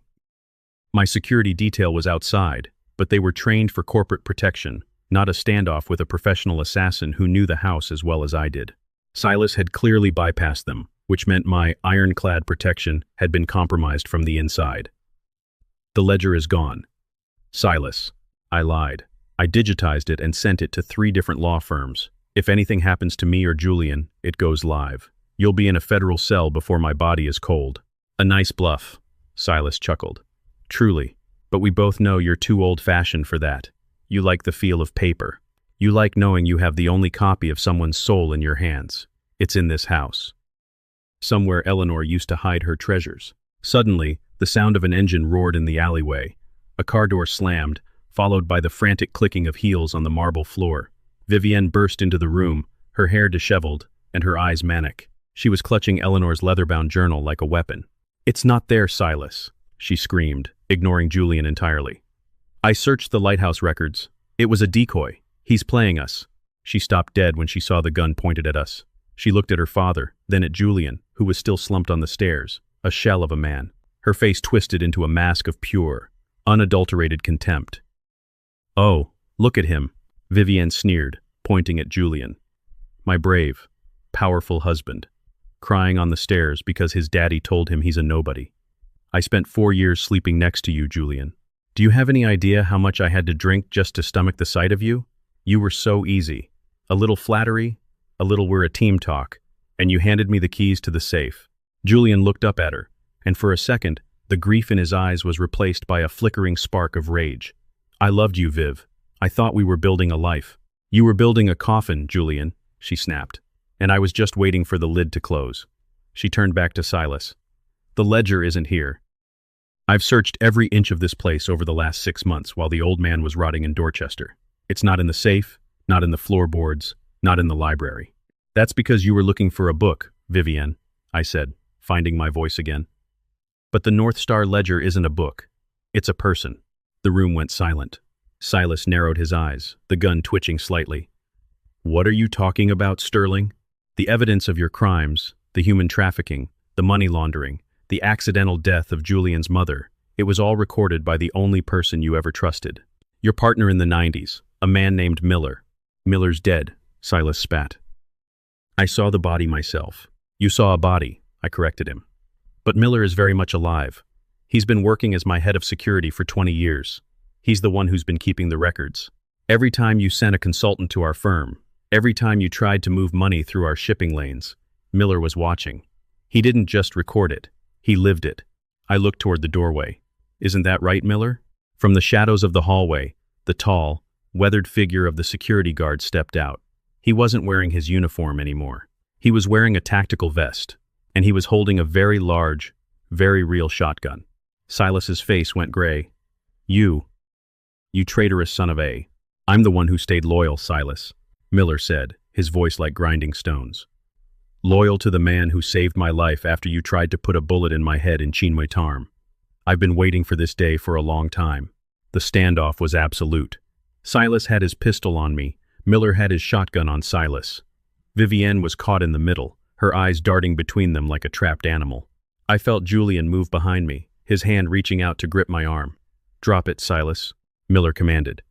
My security detail was outside, but they were trained for corporate protection, not a standoff with a professional assassin who knew the house as well as I did. Silas had clearly bypassed them, which meant my ironclad protection had been compromised from the inside. The ledger is gone. Silas. I lied. I digitized it and sent it to 3 different law firms. If anything happens to me or Julian, it goes live. You'll be in a federal cell before my body is cold. A nice bluff, Silas chuckled. Truly, but we both know you're too old-fashioned for that. You like the feel of paper. You like knowing you have the only copy of someone's soul in your hands. It's in this house. Somewhere Eleanor used to hide her treasures. Suddenly, the sound of an engine roared in the alleyway. A car door slammed, followed by the frantic clicking of heels on the marble floor. Vivienne burst into the room, her hair disheveled, and her eyes manic. She was clutching Eleanor's leather-bound journal like a weapon. It's not there, Silas, she screamed, ignoring Julian entirely. I searched the lighthouse records. It was a decoy. He's playing us. She stopped dead when she saw the gun pointed at us. She looked at her father, then at Julian, who was still slumped on the stairs, a shell of a man. Her face twisted into a mask of pure, unadulterated contempt. Oh, look at him, Vivienne sneered, pointing at Julian. My brave, powerful husband, crying on the stairs because his daddy told him he's a nobody. I spent 4 years sleeping next to you, Julian. Do you have any idea how much I had to drink just to stomach the sight of you? You were so easy. A little flattery, a little we're a team talk, and you handed me the keys to the safe. Julian looked up at her, and for a second, the grief in his eyes was replaced by a flickering spark of rage. I loved you, Viv. I thought we were building a life. You were building a coffin, Julian, she snapped, and I was just waiting for the lid to close. She turned back to Silas. The ledger isn't here. I've searched every inch of this place over the last 6 months while the old man was rotting in Dorchester. It's not in the safe, not in the floorboards, not in the library. That's because you were looking for a book, Vivienne, I said, finding my voice again. But the North Star Ledger isn't a book. It's a person. The room went silent. Silas narrowed his eyes, the gun twitching slightly. What are you talking about, Sterling? The evidence of your crimes, the human trafficking, the money laundering, the accidental death of Julian's mother, it was all recorded by the only person you ever trusted. Your partner in the 90s, a man named Miller. Miller's dead, Silas spat. I saw the body myself. You saw a body, I corrected him. But Miller is very much alive. He's been working as my head of security for 20 years. He's the one who's been keeping the records. Every time you sent a consultant to our firm, every time you tried to move money through our shipping lanes, Miller was watching. He didn't just record it. He lived it. I looked toward the doorway. Isn't that right, Miller? From the shadows of the hallway, the tall, weathered figure of the security guard stepped out. He wasn't wearing his uniform anymore. He was wearing a tactical vest, and he was holding a very large, very real shotgun. Silas's face went gray. You traitorous son of a. I'm the one who stayed loyal, Silas, Miller said, his voice like grinding stones. Loyal to the man who saved my life after you tried to put a bullet in my head in Chinwe Tarm. I've been waiting for this day for a long time. The standoff was absolute. Silas had his pistol on me. Miller had his shotgun on Silas. Vivienne was caught in the middle, her eyes darting between them like a trapped animal. I felt Julian move behind me, his hand reaching out to grip my arm. Drop it, Silas, Miller commanded.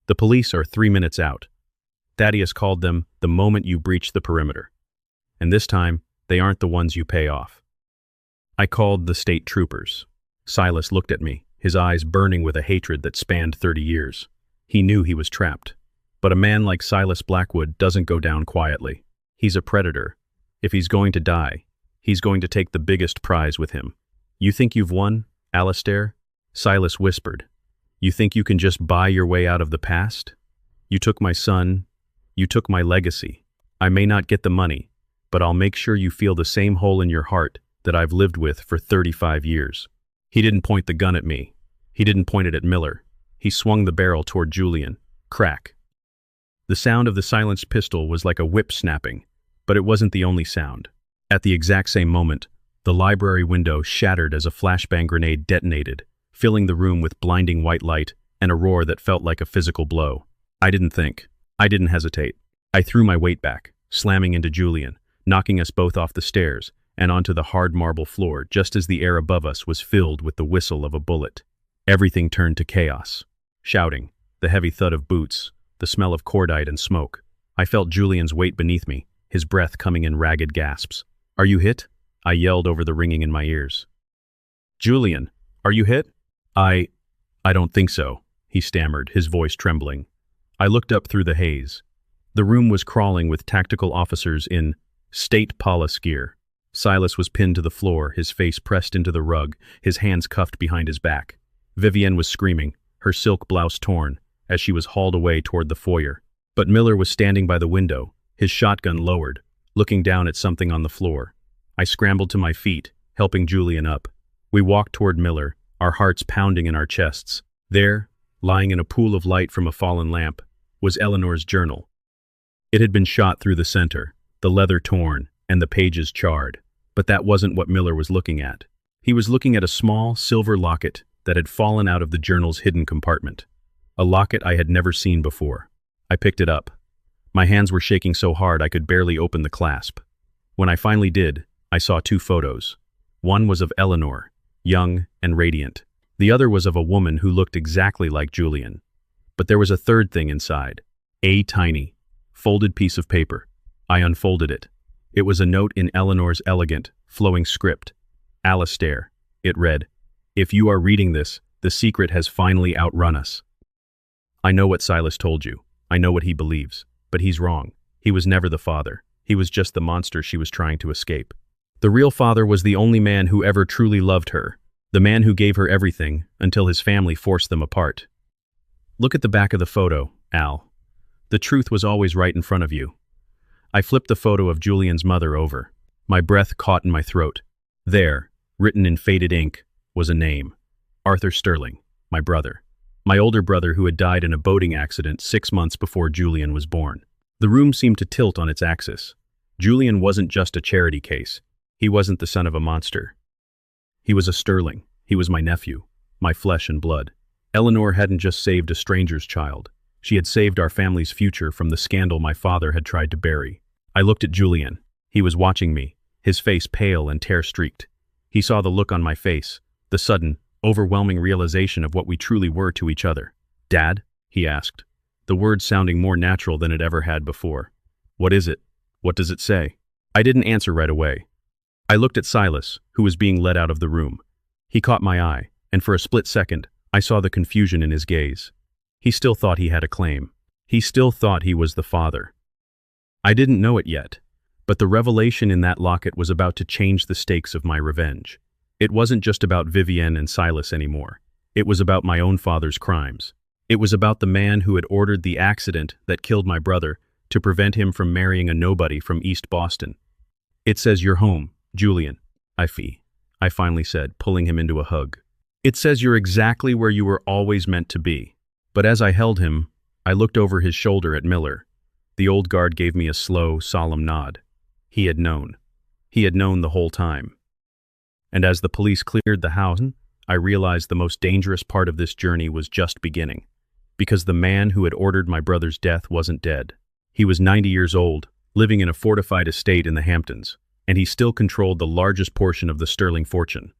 The police are 3 minutes out. Thaddeus called them the moment you breach the perimeter. And this time, They aren't the ones you pay off. I called the state troopers. Silas looked at me, his eyes burning with a hatred that spanned 30 years. He knew he was trapped. But a man like Silas Blackwood doesn't go down quietly. He's a predator. If he's going to die, he's going to take the biggest prize with him. You think you've won, Alistair? Silas whispered. You think you can just buy your way out of the past? You took my son. You took my legacy. I may not get the money, but I'll make sure you feel the same hole in your heart that I've lived with for 35 years. He didn't point the gun at me. He didn't point it at Miller. He swung the barrel toward Julian. Crack. The sound of the silenced pistol was like a whip snapping, but it wasn't the only sound. At the exact same moment, the library window shattered as a flashbang grenade detonated, filling the room with blinding white light and a roar that felt like a physical blow. I didn't think. I didn't hesitate. I threw my weight back, slamming into Julian, knocking us both off the stairs and onto the hard marble floor just as the air above us was filled with the whistle of a bullet. Everything turned to chaos. Shouting, the heavy thud of boots, the smell of cordite and smoke. I felt Julian's weight beneath me, his breath coming in ragged gasps. Are you hit? I yelled over the ringing in my ears. Julian, are you hit? I don't think so, he stammered, his voice trembling. I looked up through the haze. The room was crawling with tactical officers in state police gear. Silas was pinned to the floor, his face pressed into the rug, his hands cuffed behind his back. Vivienne was screaming, her silk blouse torn, as she was hauled away toward the foyer. But Miller was standing by the window, his shotgun lowered, looking down at something on the floor. I scrambled to my feet, helping Julian up. We walked toward Miller, our hearts pounding in our chests. There, lying in a pool of light from a fallen lamp, was Eleanor's journal. It had been shot through the center, the leather torn, and the pages charred. But that wasn't what Miller was looking at. He was looking at a small, silver locket that had fallen out of the journal's hidden compartment. A locket I had never seen before. I picked it up. My hands were shaking so hard I could barely open the clasp. When I finally did, I saw two photos. One was of Eleanor, young and radiant. The other was of a woman who looked exactly like Julian. But there was a third thing inside. A tiny, folded piece of paper. I unfolded it. It was a note in Eleanor's elegant, flowing script. Alistair, it read, if you are reading this, the secret has finally outrun us. I know what Silas told you. I know what he believes. But he's wrong. He was never the father. He was just the monster she was trying to escape. The real father was the only man who ever truly loved her. The man who gave her everything until his family forced them apart. Look at the back of the photo, Al. The truth was always right in front of you. I flipped the photo of Julian's mother over. My breath caught in my throat. There, written in faded ink, was a name. Arthur Sterling, my brother. My older brother who had died in a boating accident 6 months before Julian was born. The room seemed to tilt on its axis. Julian wasn't just a charity case. He wasn't the son of a monster. He was a Sterling. He was my nephew, my flesh and blood. Eleanor hadn't just saved a stranger's child. She had saved our family's future from the scandal my father had tried to bury. I looked at Julian. He was watching me, his face pale and tear-streaked. He saw the look on my face, the sudden, overwhelming realization of what we truly were to each other. Dad? He asked, the words sounding more natural than it ever had before. What is it? What does it say? I didn't answer right away. I looked at Silas, who was being led out of the room. He caught my eye, and for a split second, I saw the confusion in his gaze. He still thought he had a claim. He still thought he was the father. I didn't know it yet, but the revelation in that locket was about to change the stakes of my revenge. It wasn't just about Vivienne and Silas anymore. It was about my own father's crimes. It was about the man who had ordered the accident that killed my brother to prevent him from marrying a nobody from East Boston. It says you're home, Julian, I finally said, pulling him into a hug. It says you're exactly where you were always meant to be. But as I held him, I looked over his shoulder at Miller. The old guard gave me a slow, solemn nod. He had known. He had known the whole time. And as the police cleared the house, I realized the most dangerous part of this journey was just beginning. Because the man who had ordered my brother's death wasn't dead. He was 90 years old, living in a fortified estate in the Hamptons, and he still controlled the largest portion of the Sterling fortune.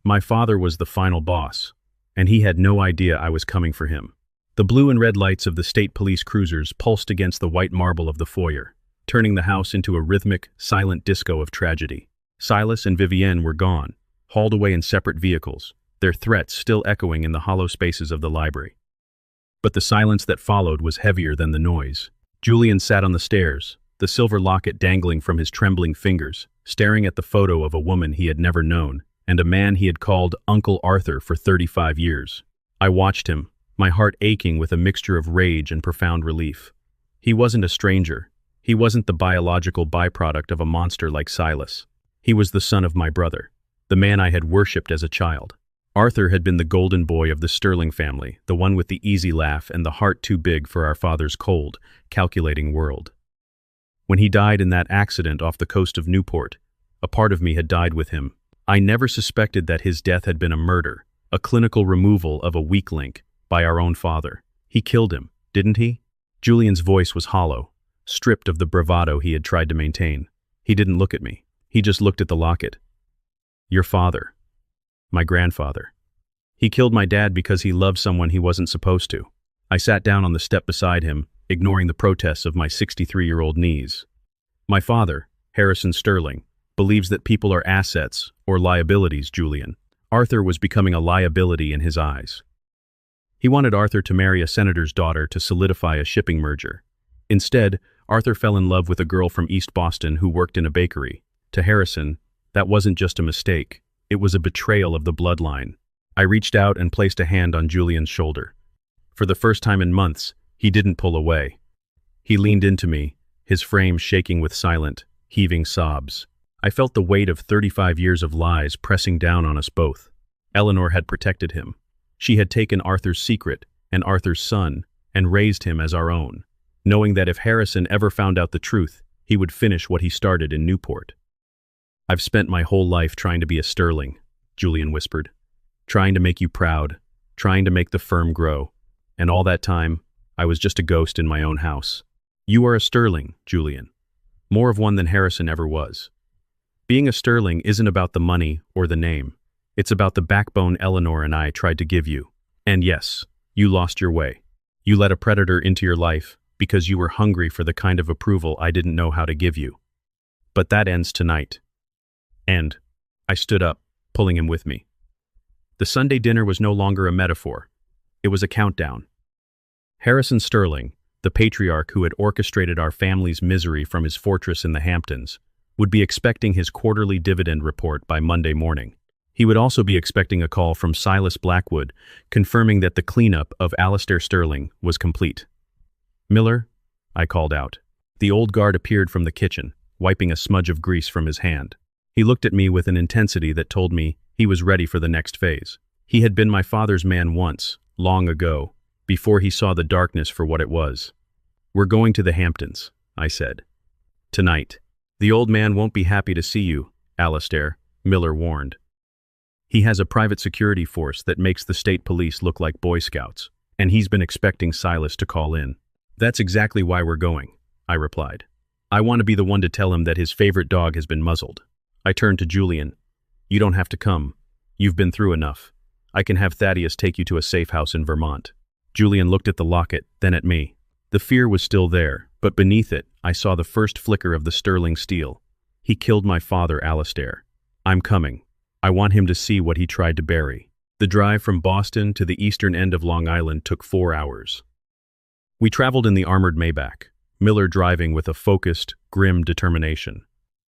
My father was the final boss, and he had no idea I was coming for him. The blue and red lights of the state police cruisers pulsed against the white marble of the foyer. turning the house into a rhythmic, silent disco of tragedy. Silas and Vivienne were gone, hauled away in separate vehicles, their threats still echoing in the hollow spaces of the library. But the silence that followed was heavier than the noise. Julian sat on the stairs, the silver locket dangling from his trembling fingers, staring at the photo of a woman he had never known, and a man he had called Uncle Arthur for 35 years. I watched him, my heart aching with a mixture of rage and profound relief. He wasn't a stranger. He wasn't the biological byproduct of a monster like Silas. He was the son of my brother, the man I had worshipped as a child. Arthur had been the golden boy of the Sterling family, the one with the easy laugh and the heart too big for our father's cold, calculating world. When he died in that accident off the coast of Newport, a part of me had died with him. I never suspected that his death had been a murder, a clinical removal of a weak link, by our own father. He killed him, didn't he? Julian's voice was hollow, stripped of the bravado he had tried to maintain. He didn't look at me. He just looked at the locket. Your father. My grandfather. He killed my dad because he loved someone he wasn't supposed to. I sat down on the step beside him, ignoring the protests of my 63-year-old knees. My father, Harrison Sterling, believes that people are assets or liabilities, Julian. Arthur was becoming a liability in his eyes. He wanted Arthur to marry a senator's daughter to solidify a shipping merger. Instead, Arthur fell in love with a girl from East Boston who worked in a bakery. To Harrison, that wasn't just a mistake. It was a betrayal of the bloodline. I reached out and placed a hand on Julian's shoulder. For the first time in months, he didn't pull away. He leaned into me, his frame shaking with silent, heaving sobs. I felt the weight of 35 years of lies pressing down on us both. Eleanor had protected him. She had taken Arthur's secret and Arthur's son and raised him as our own, knowing that if Harrison ever found out the truth, he would finish what he started in Newport. I've spent my whole life trying to be a Sterling, Julian whispered. Trying to make you proud, trying to make the firm grow. And all that time, I was just a ghost in my own house. You are a Sterling, Julian. More of one than Harrison ever was. Being a Sterling isn't about the money or the name. It's about the backbone Eleanor and I tried to give you. And yes, you lost your way. You let a predator into your life because you were hungry for the kind of approval I didn't know how to give you. But that ends tonight. And I stood up, pulling him with me. The Sunday dinner was no longer a metaphor. It was a countdown. Harrison Sterling, the patriarch who had orchestrated our family's misery from his fortress in the Hamptons, would be expecting his quarterly dividend report by Monday morning. He would also be expecting a call from Silas Blackwood confirming that the cleanup of Alistair Sterling was complete. Miller, I called out. The old guard appeared from the kitchen, wiping a smudge of grease from his hand. He looked at me with an intensity that told me he was ready for the next phase. He had been my father's man once, long ago, before he saw the darkness for what it was. We're going to the Hamptons, I said. Tonight. The old man won't be happy to see you, Alistair, Miller warned. He has a private security force that makes the state police look like Boy Scouts, and he's been expecting Silas to call in. That's exactly why we're going, I replied. I want to be the one to tell him that his favorite dog has been muzzled. I turned to Julian. You don't have to come. You've been through enough. I can have Thaddeus take you to a safe house in Vermont. Julian looked at the locket, then at me. The fear was still there, but beneath it, I saw the first flicker of the Sterling steel. He killed my father, Alistair. I'm coming. I want him to see what he tried to bury. The drive from Boston to the eastern end of Long Island took 4 hours. We traveled in the armored Maybach, Miller driving with a focused, grim determination.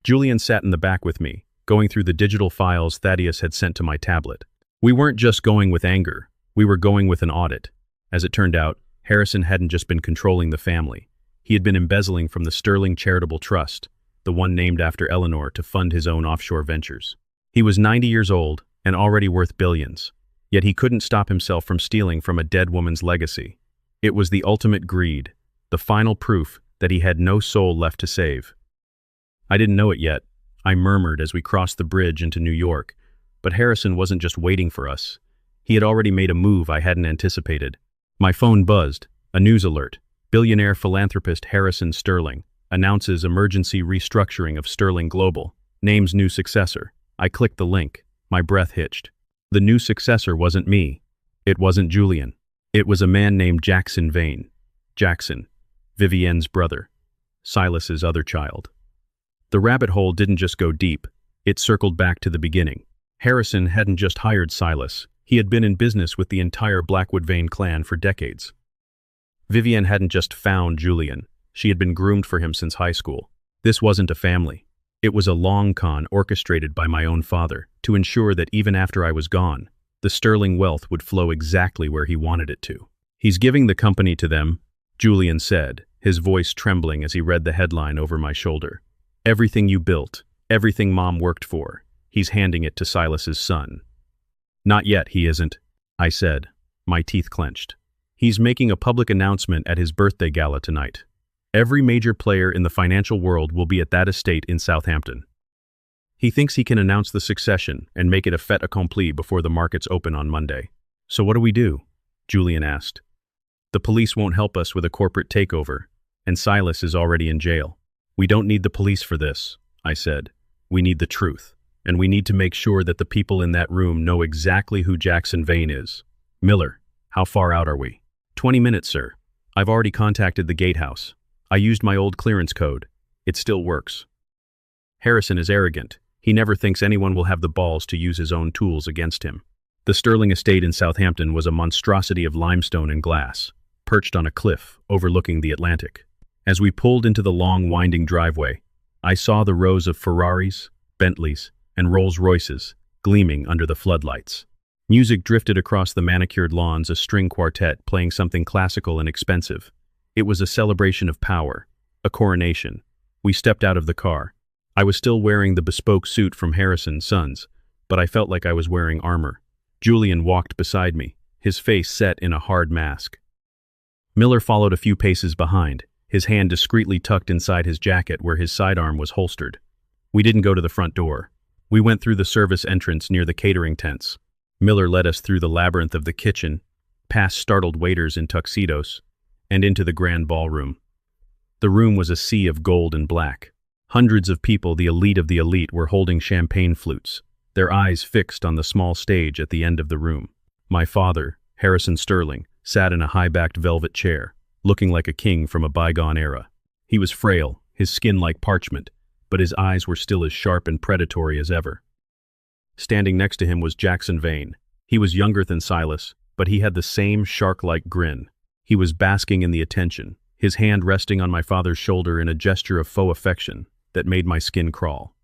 Julian sat in the back with me, going through the digital files Thaddeus had sent to my tablet. We weren't just going with anger, we were going with an audit. As it turned out, Harrison hadn't just been controlling the family. He had been embezzling from the Sterling Charitable Trust, the one named after Eleanor, to fund his own offshore ventures. He was 90 years old and already worth billions, yet he couldn't stop himself from stealing from a dead woman's legacy. It was the ultimate greed, the final proof that he had no soul left to save. I didn't know it yet, I murmured as we crossed the bridge into New York, but Harrison wasn't just waiting for us. He had already made a move I hadn't anticipated. My phone buzzed, a news alert. Billionaire philanthropist Harrison Sterling announces emergency restructuring of Sterling Global, names new successor. I clicked the link, my breath hitched. The new successor wasn't me. It wasn't Julian. It was a man named Jackson Vane. Jackson, Vivienne's brother. Silas's other child. The rabbit hole didn't just go deep, it circled back to the beginning. Harrison hadn't just hired Silas, he had been in business with the entire Blackwood Vane clan for decades. Vivian hadn't just found Julian, she had been groomed for him since high school. This wasn't a family. It was a long con orchestrated by my own father to ensure that even after I was gone, the sterling wealth would flow exactly where he wanted it to. "He's giving the company to them," Julian said, his voice trembling as he read the headline over my shoulder. "Everything you built, everything Mom worked for, he's handing it to Silas's son." "Not yet, he isn't," I said, my teeth clenched. "He's making a public announcement at his birthday gala tonight. Every major player in the financial world will be at that estate in Southampton. He thinks he can announce the succession and make it a fait accompli before the markets open on Monday." "So what do we do?" Julian asked. "The police won't help us with a corporate takeover, and Silas is already in jail." "We don't need the police for this," I said. "We need the truth, and we need to make sure that the people in that room know exactly who Jackson Vane is." "Miller, how far out are we?" 20 minutes, sir. I've already contacted the gatehouse. I used my old clearance code. It still works." Harrison is arrogant. He never thinks anyone will have the balls to use his own tools against him. The Sterling estate in Southampton was a monstrosity of limestone and glass, perched on a cliff overlooking the Atlantic. As we pulled into the long, winding driveway, I saw the rows of Ferraris, Bentleys, and Rolls-Royces gleaming under the floodlights. Music drifted across the manicured lawns, a string quartet playing something classical and expensive. It was a celebration of power, a coronation. We stepped out of the car. I was still wearing the bespoke suit from Harrison's Sons, but I felt like I was wearing armor. Julian walked beside me, his face set in a hard mask. Miller followed a few paces behind, his hand discreetly tucked inside his jacket where his sidearm was holstered. We didn't go to the front door. We went through the service entrance near the catering tents. Miller led us through the labyrinth of the kitchen, past startled waiters in tuxedos, and into the grand ballroom. The room was a sea of gold and black. Hundreds of people, the elite of the elite, were holding champagne flutes, their eyes fixed on the small stage at the end of the room. My father, Harrison Sterling, sat in a high-backed velvet chair, looking like a king from a bygone era. He was frail, his skin like parchment, but his eyes were still as sharp and predatory as ever. Standing next to him was Jackson Vane. He was younger than Silas, but he had the same shark-like grin. He was basking in the attention, his hand resting on my father's shoulder in a gesture of faux affection that made my skin crawl.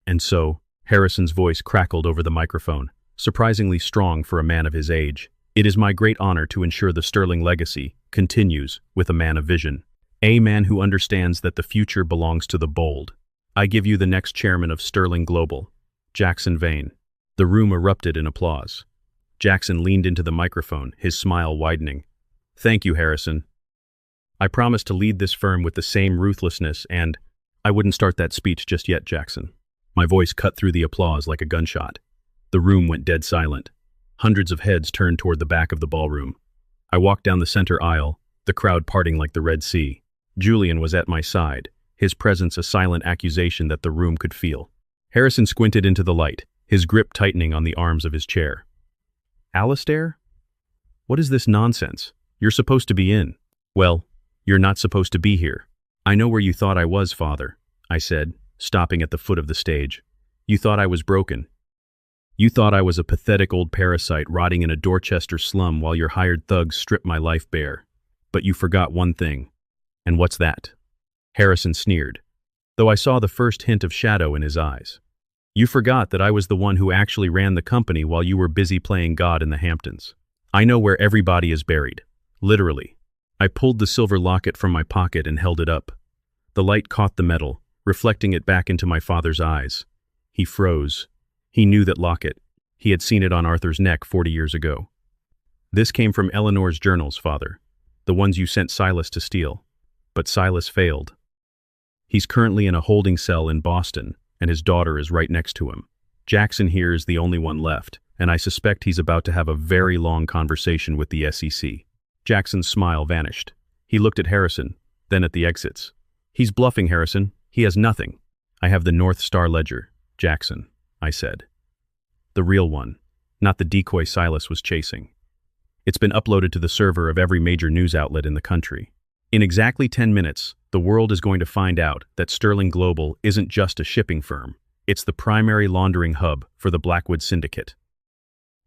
"And so," Harrison's voice crackled over the microphone, surprisingly strong for a man of his age, "it is my great honor to ensure the Sterling legacy continues with a man of vision, a man who understands that the future belongs to the bold. I give you the next chairman of Sterling Global, Jackson Vane." The room erupted in applause. Jackson leaned into the microphone, his smile widening. "Thank you, Harrison. I promise to lead this firm with the same ruthlessness and—" "I wouldn't start that speech just yet, Jackson." My voice cut through the applause like a gunshot. The room went dead silent. Hundreds of heads turned toward the back of the ballroom. I walked down the center aisle, the crowd parting like the Red Sea. Julian was at my side, his presence a silent accusation that the room could feel. Harrison squinted into the light, his grip tightening on the arms of his chair. "Alistair? What is this nonsense? You're supposed to be in." "Well, you're not supposed to be here." "I know where you thought I was, Father," I said, stopping at the foot of the stage. "You thought I was broken. You thought I was a pathetic old parasite rotting in a Dorchester slum while your hired thugs stripped my life bare. But you forgot one thing." "And what's that?" Harrison sneered, though I saw the first hint of shadow in his eyes. "You forgot that I was the one who actually ran the company while you were busy playing God in the Hamptons. I know where everybody is buried. Literally." I pulled the silver locket from my pocket and held it up. The light caught the metal, reflecting it back into my father's eyes. He froze. He knew that locket. He had seen it on Arthur's neck 40 years ago. "This came from Eleanor's journals, Father, the ones you sent Silas to steal. But Silas failed. He's currently in a holding cell in Boston, and his daughter is right next to him. Jackson here is the only one left, and I suspect he's about to have a very long conversation with the SEC. Jackson's smile vanished. He looked at Harrison, then at the exits. "He's bluffing, Harrison. He has nothing." "I have the North Star Ledger, Jackson," I said. "The real one, not the decoy Silas was chasing. It's been uploaded to the server of every major news outlet in the country. In exactly 10 minutes, the The world is going to find out that Sterling Global isn't just a shipping firm. It's the primary laundering hub for the Blackwood Syndicate.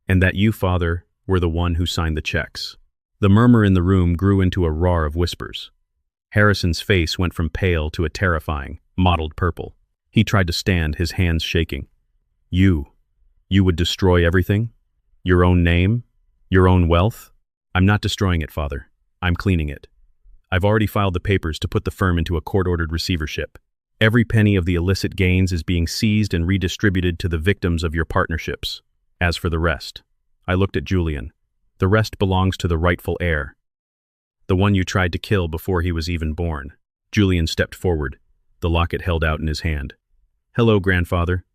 And that you, Father, were the one who signed the checks. The murmur in the room grew into a roar of whispers. Harrison's face went from pale to a terrifying, mottled purple. He tried to stand, his hands shaking. You would destroy everything? Your own name? Your own wealth? I'm not destroying it, Father. I'm cleaning it. I've already filed the papers to put the firm into a court-ordered receivership. Every penny of the illicit gains is being seized and redistributed to the victims of your partnerships. As for the rest, I looked at Julian. The rest belongs to the rightful heir. The one you tried to kill before he was even born. Julian stepped forward, the locket held out in his hand. Hello, grandfather.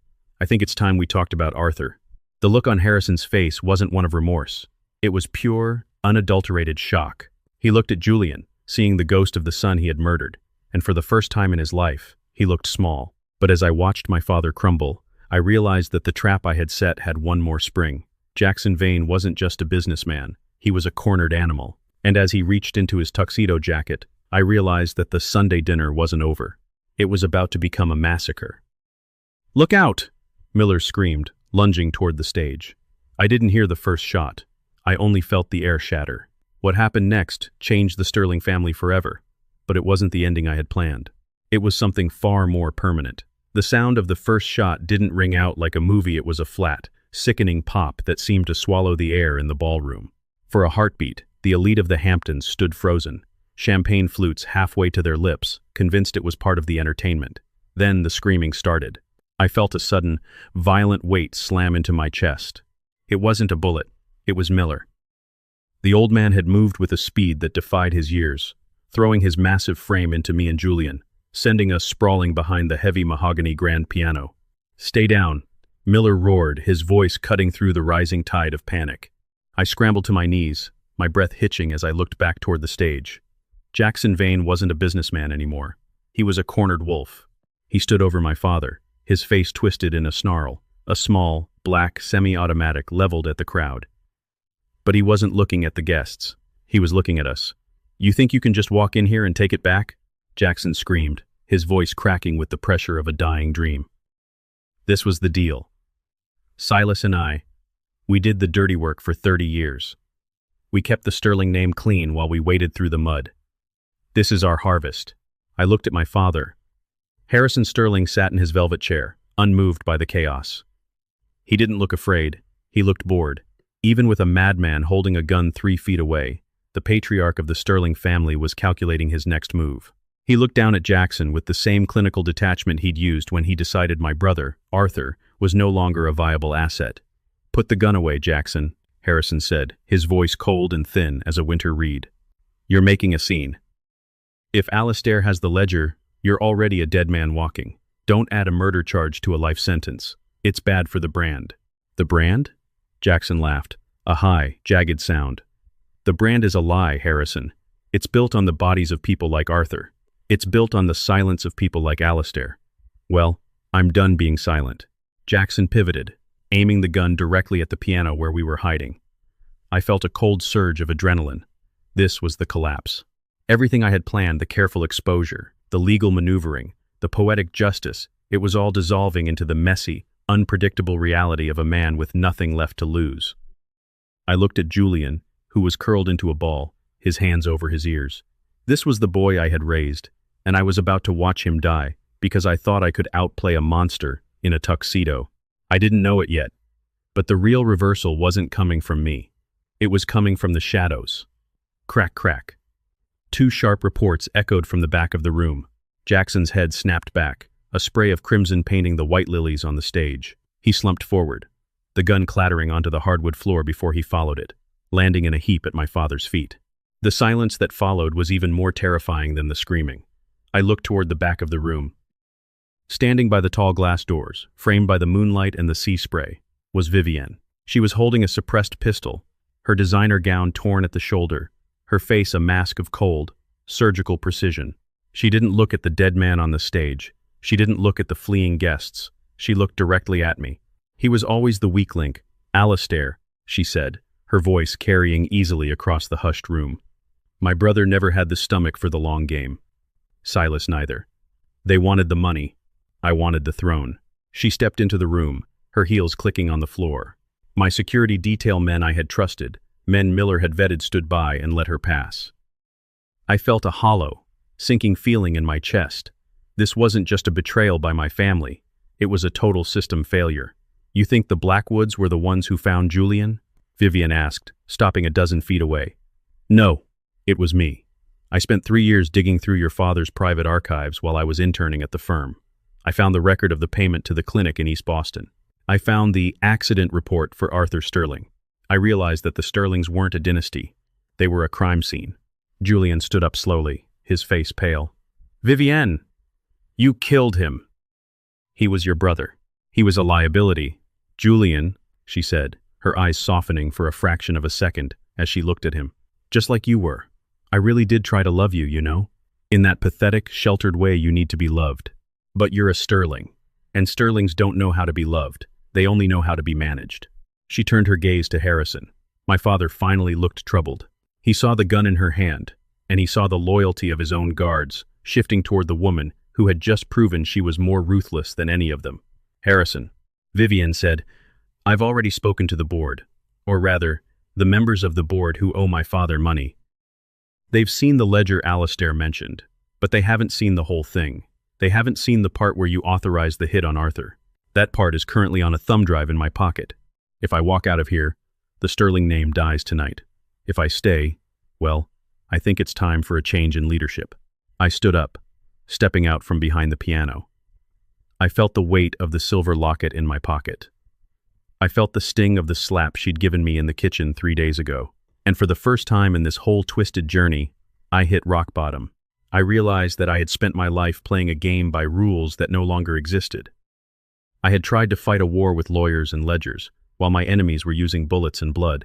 I think it's time we talked about Arthur. The look on Harrison's face wasn't one of remorse. It was pure, unadulterated shock. He looked at Julian, seeing the ghost of the son he had murdered, and for the first time in his life, he looked small. But as I watched my father crumble, I realized that the trap I had set had one more spring. Jackson Vane wasn't just a businessman, he was a cornered animal. And as he reached into his tuxedo jacket, I realized that the Sunday dinner wasn't over. It was about to become a massacre. "Look out!" Miller screamed, lunging toward the stage. I didn't hear the first shot. I only felt the air shatter. What happened next changed the Sterling family forever, but it wasn't the ending I had planned. It was something far more permanent. The sound of the first shot didn't ring out like a movie, it was a flat, sickening pop that seemed to swallow the air in the ballroom. For a heartbeat, the elite of the Hamptons stood frozen, champagne flutes halfway to their lips, convinced it was part of the entertainment. Then the screaming started. I felt a sudden, violent weight slam into my chest. It wasn't a bullet, it was Miller. The old man had moved with a speed that defied his years, throwing his massive frame into me and Julian, sending us sprawling behind the heavy mahogany grand piano. "Stay down," Miller roared, his voice cutting through the rising tide of panic. I scrambled to my knees, my breath hitching as I looked back toward the stage. Jackson Vane wasn't a businessman anymore. He was a cornered wolf. He stood over my father, his face twisted in a snarl, a small, black semi-automatic leveled at the crowd. But he wasn't looking at the guests. He was looking at us. "You think you can just walk in here and take it back?" Jackson screamed, his voice cracking with the pressure of a dying dream. This was the deal. Silas and I, we did the dirty work for 30 years. We kept the Sterling name clean while we waded through the mud. This is our harvest. I looked at my father. Harrison Sterling sat in his velvet chair, unmoved by the chaos. He didn't look afraid. He looked bored. Even with a madman holding a gun 3 feet away, the patriarch of the Sterling family was calculating his next move. He looked down at Jackson with the same clinical detachment he'd used when he decided my brother, Arthur, was no longer a viable asset. "Put the gun away, Jackson," Harrison said, his voice cold and thin as a winter reed. "You're making a scene. If Alistair has the ledger, you're already a dead man walking. Don't add a murder charge to a life sentence. It's bad for the brand." "The brand?" Jackson laughed, a high, jagged sound. "The brand is a lie, Harrison. It's built on the bodies of people like Arthur. It's built on the silence of people like Alistair. Well, I'm done being silent." Jackson pivoted, aiming the gun directly at the piano where we were hiding. I felt a cold surge of adrenaline. This was the collapse. Everything I had planned, the careful exposure, the legal maneuvering, the poetic justice, it was all dissolving into the messy, unpredictable reality of a man with nothing left to lose. I looked at Julian, who was curled into a ball, his hands over his ears. This was the boy I had raised, and I was about to watch him die because I thought I could outplay a monster in a tuxedo. I didn't know it yet, but the real reversal wasn't coming from me. It was coming from the shadows. Crack, crack. 2 sharp reports echoed from the back of the room. Jackson's head snapped back, a spray of crimson painting the white lilies on the stage. He slumped forward, the gun clattering onto the hardwood floor before he followed it, landing in a heap at my father's feet. The silence that followed was even more terrifying than the screaming. I looked toward the back of the room. Standing by the tall glass doors, framed by the moonlight and the sea spray, was Vivienne. She was holding a suppressed pistol, her designer gown torn at the shoulder, her face a mask of cold, surgical precision. She didn't look at the dead man on the stage. She didn't look at the fleeing guests. She looked directly at me. "He was always the weak link. Alistair," she said, her voice carrying easily across the hushed room. "My brother never had the stomach for the long game." Silas neither. They wanted the money. I wanted the throne. She stepped into the room, her heels clicking on the floor. My security detail men I had trusted, men Miller had vetted, stood by and let her pass. I felt a hollow, sinking feeling in my chest. This wasn't just a betrayal by my family. It was a total system failure. You think the Blackwoods were the ones who found Julian? Vivian asked, stopping a dozen feet away. No, it was me. I spent 3 years digging through your father's private archives while I was interning at the firm. I found the record of the payment to the clinic in East Boston. I found the accident report for Arthur Sterling. I realized that the Sterlings weren't a dynasty. They were a crime scene. Julian stood up slowly, his face pale. Vivienne, you killed him. He was your brother. He was a liability. Julian, she said, her eyes softening for a fraction of a second as she looked at him. Just like you were. I really did try to love you, you know? In that pathetic, sheltered way you need to be loved. But you're a Sterling. And Sterlings don't know how to be loved. They only know how to be managed. She turned her gaze to Harrison. My father finally looked troubled. He saw the gun in her hand, and he saw the loyalty of his own guards shifting toward the woman who had just proven she was more ruthless than any of them. Harrison, Vivian said, I've already spoken to the board, or rather, the members of the board who owe my father money. They've seen the ledger Alistair mentioned, but they haven't seen the whole thing. They haven't seen the part where you authorized the hit on Arthur. That part is currently on a thumb drive in my pocket. If I walk out of here, the Sterling name dies tonight. If I stay, well, I think it's time for a change in leadership. I stood up, stepping out from behind the piano. I felt the weight of the silver locket in my pocket. I felt the sting of the slap she'd given me in the kitchen 3 days ago. And for the first time in this whole twisted journey, I hit rock bottom. I realized that I had spent my life playing a game by rules that no longer existed. I had tried to fight a war with lawyers and ledgers, while my enemies were using bullets and blood.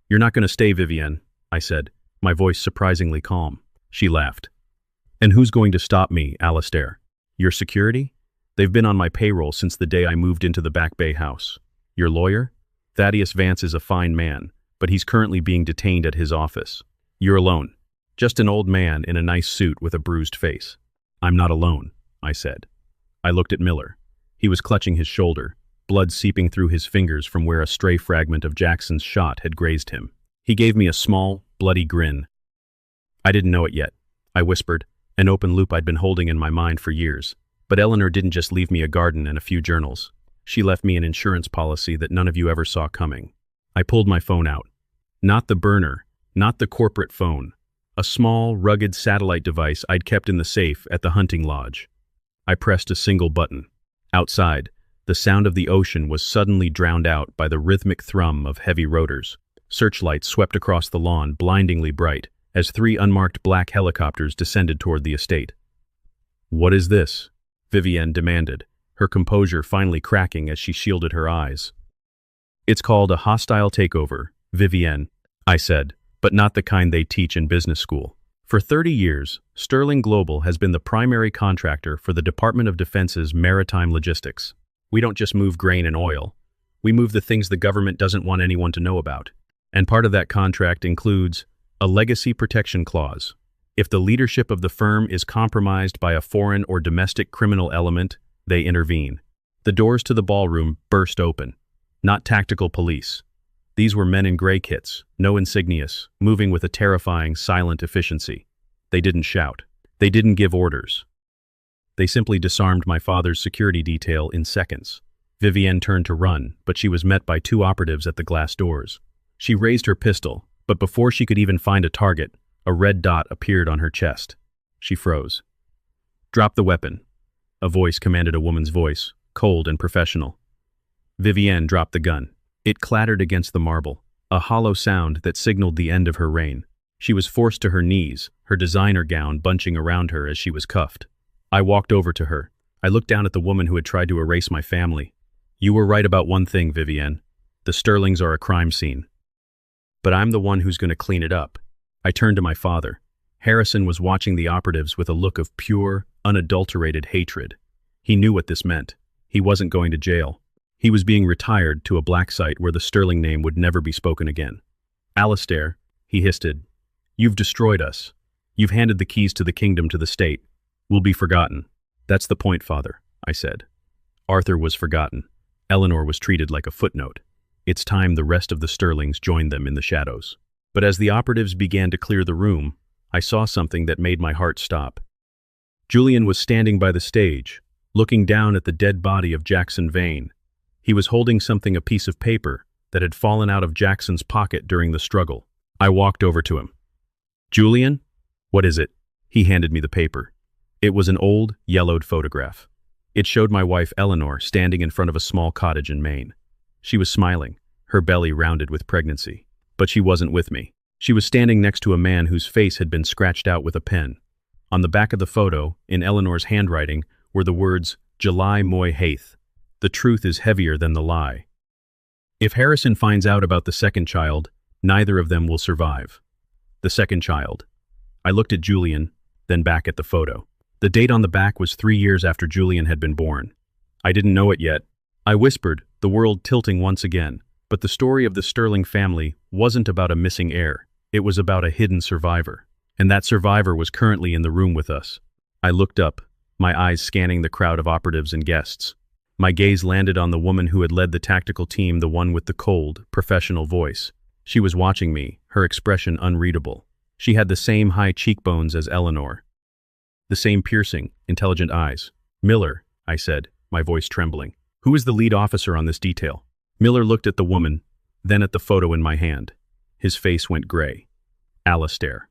You're not going to stay, Vivienne, I said, my voice surprisingly calm. She laughed. And who's going to stop me, Alistair? Your security? They've been on my payroll since the day I moved into the Back Bay house. Your lawyer? Thaddeus Vance is a fine man, but he's currently being detained at his office. You're alone. Just an old man in a nice suit with a bruised face. I'm not alone, I said. I looked at Miller. He was clutching his shoulder, blood seeping through his fingers from where a stray fragment of Jackson's shot had grazed him. He gave me a small, bloody grin. I didn't know it yet, I whispered, an open loop I'd been holding in my mind for years. But Eleanor didn't just leave me a garden and a few journals. She left me an insurance policy that none of you ever saw coming. I pulled my phone out. Not the burner, not the corporate phone. A small, rugged satellite device I'd kept in the safe at the hunting lodge. I pressed a single button. Outside, the sound of the ocean was suddenly drowned out by the rhythmic thrum of heavy rotors. Searchlights swept across the lawn, blindingly bright, as 3 unmarked black helicopters descended toward the estate. What is this? Vivienne demanded, her composure finally cracking as she shielded her eyes. It's called a hostile takeover, Vivienne, I said, but not the kind they teach in business school. For 30 years, Sterling Global has been the primary contractor for the Department of Defense's maritime logistics. We don't just move grain and oil. We move the things the government doesn't want anyone to know about. And part of that contract includes a legacy protection clause. If the leadership of the firm is compromised by a foreign or domestic criminal element, they intervene. The doors to the ballroom burst open. Not tactical police. These were men in gray kits, no insignias, moving with a terrifying, silent efficiency. They didn't shout. They didn't give orders. They simply disarmed my father's security detail in seconds. Vivienne turned to run, but she was met by 2 operatives at the glass doors. She raised her pistol, but before she could even find a target, a red dot appeared on her chest. She froze. Drop the weapon. A voice commanded a woman's voice, cold and professional. Vivienne dropped the gun. It clattered against the marble, a hollow sound that signaled the end of her reign. She was forced to her knees, her designer gown bunching around her as she was cuffed. I walked over to her. I looked down at the woman who had tried to erase my family. You were right about one thing, Vivienne. The Sterlings are a crime scene. But I'm the one who's going to clean it up. I turned to my father. Harrison was watching the operatives with a look of pure, unadulterated hatred. He knew what this meant. He wasn't going to jail. He was being retired to a black site where the Sterling name would never be spoken again. Alistair, he hissed, you've destroyed us. You've handed the keys to the kingdom to the state. We'll be forgotten. That's the point, father, I said. Arthur was forgotten. Eleanor was treated like a footnote. It's time the rest of the Sterlings joined them in the shadows. But as the operatives began to clear the room, I saw something that made my heart stop. Julian was standing by the stage, looking down at the dead body of Jackson Vane. He was holding a piece of paper that had fallen out of Jackson's pocket during the struggle. I walked over to him. Julian? What is it? He handed me the paper. It was an old, yellowed photograph. It showed my wife Eleanor standing in front of a small cottage in Maine. She was smiling, her belly rounded with pregnancy. But she wasn't with me. She was standing next to a man whose face had been scratched out with a pen. On the back of the photo, in Eleanor's handwriting, were the words, July Moy Haith. The truth is heavier than the lie. If Harrison finds out about the second child, neither of them will survive. The second child. I looked at Julian, then back at the photo. The date on the back was 3 years after Julian had been born. I didn't know it yet. I whispered, the world tilting once again. But the story of the Sterling family wasn't about a missing heir. It was about a hidden survivor. And that survivor was currently in the room with us. I looked up, my eyes scanning the crowd of operatives and guests. My gaze landed on the woman who had led the tactical team, the one with the cold, professional voice. She was watching me, her expression unreadable. She had the same high cheekbones as Eleanor. The same piercing, intelligent eyes. Miller, I said, my voice trembling. Who is the lead officer on this detail? Miller looked at the woman, then at the photo in my hand. His face went gray. Alistair.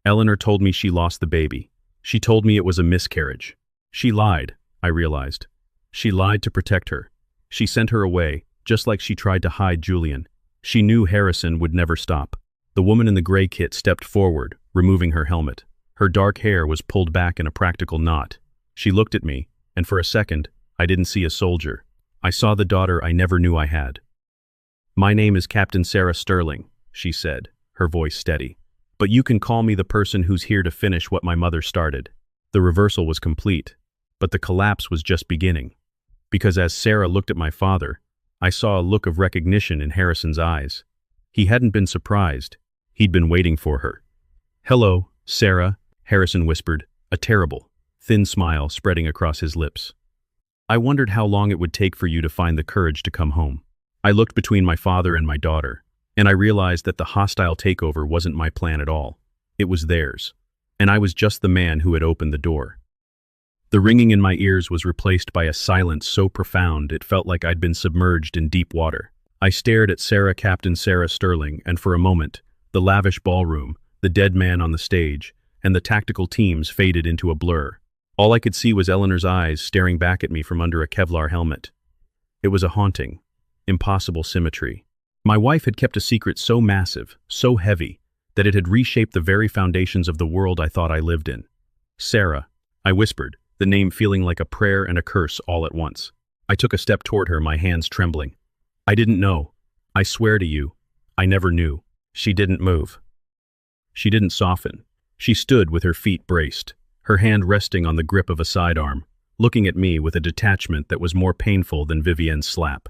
Eleanor told me she lost the baby. She told me it was a miscarriage. She lied, I realized. She lied to protect her. She sent her away, just like she tried to hide Julian. She knew Harrison would never stop. The woman in the gray kit stepped forward, removing her helmet. Her dark hair was pulled back in a practical knot. She looked at me, and for a second, I didn't see a soldier. I saw the daughter I never knew I had. My name is Captain Sarah Sterling, she said, her voice steady. But you can call me the person who's here to finish what my mother started. The reversal was complete, but the collapse was just beginning. Because as Sarah looked at my father, I saw a look of recognition in Harrison's eyes. He hadn't been surprised. He'd been waiting for her. Hello, Sarah, Harrison whispered, a terrible, thin smile spreading across his lips. I wondered how long it would take for you to find the courage to come home. I looked between my father and my daughter, and I realized that the hostile takeover wasn't my plan at all. It was theirs, and I was just the man who had opened the door. The ringing in my ears was replaced by a silence so profound it felt like I'd been submerged in deep water. I stared at Captain Sarah Sterling, and for a moment, the lavish ballroom, the dead man on the stage, and the tactical teams faded into a blur. All I could see was Eleanor's eyes staring back at me from under a Kevlar helmet. It was a haunting, impossible symmetry. My wife had kept a secret so massive, so heavy, that it had reshaped the very foundations of the world I thought I lived in. Sarah, I whispered, the name feeling like a prayer and a curse all at once. I took a step toward her, my hands trembling. I didn't know. I swear to you, I never knew. She didn't move. She didn't soften. She stood with her feet braced, her hand resting on the grip of a sidearm, looking at me with a detachment that was more painful than Vivienne's slap.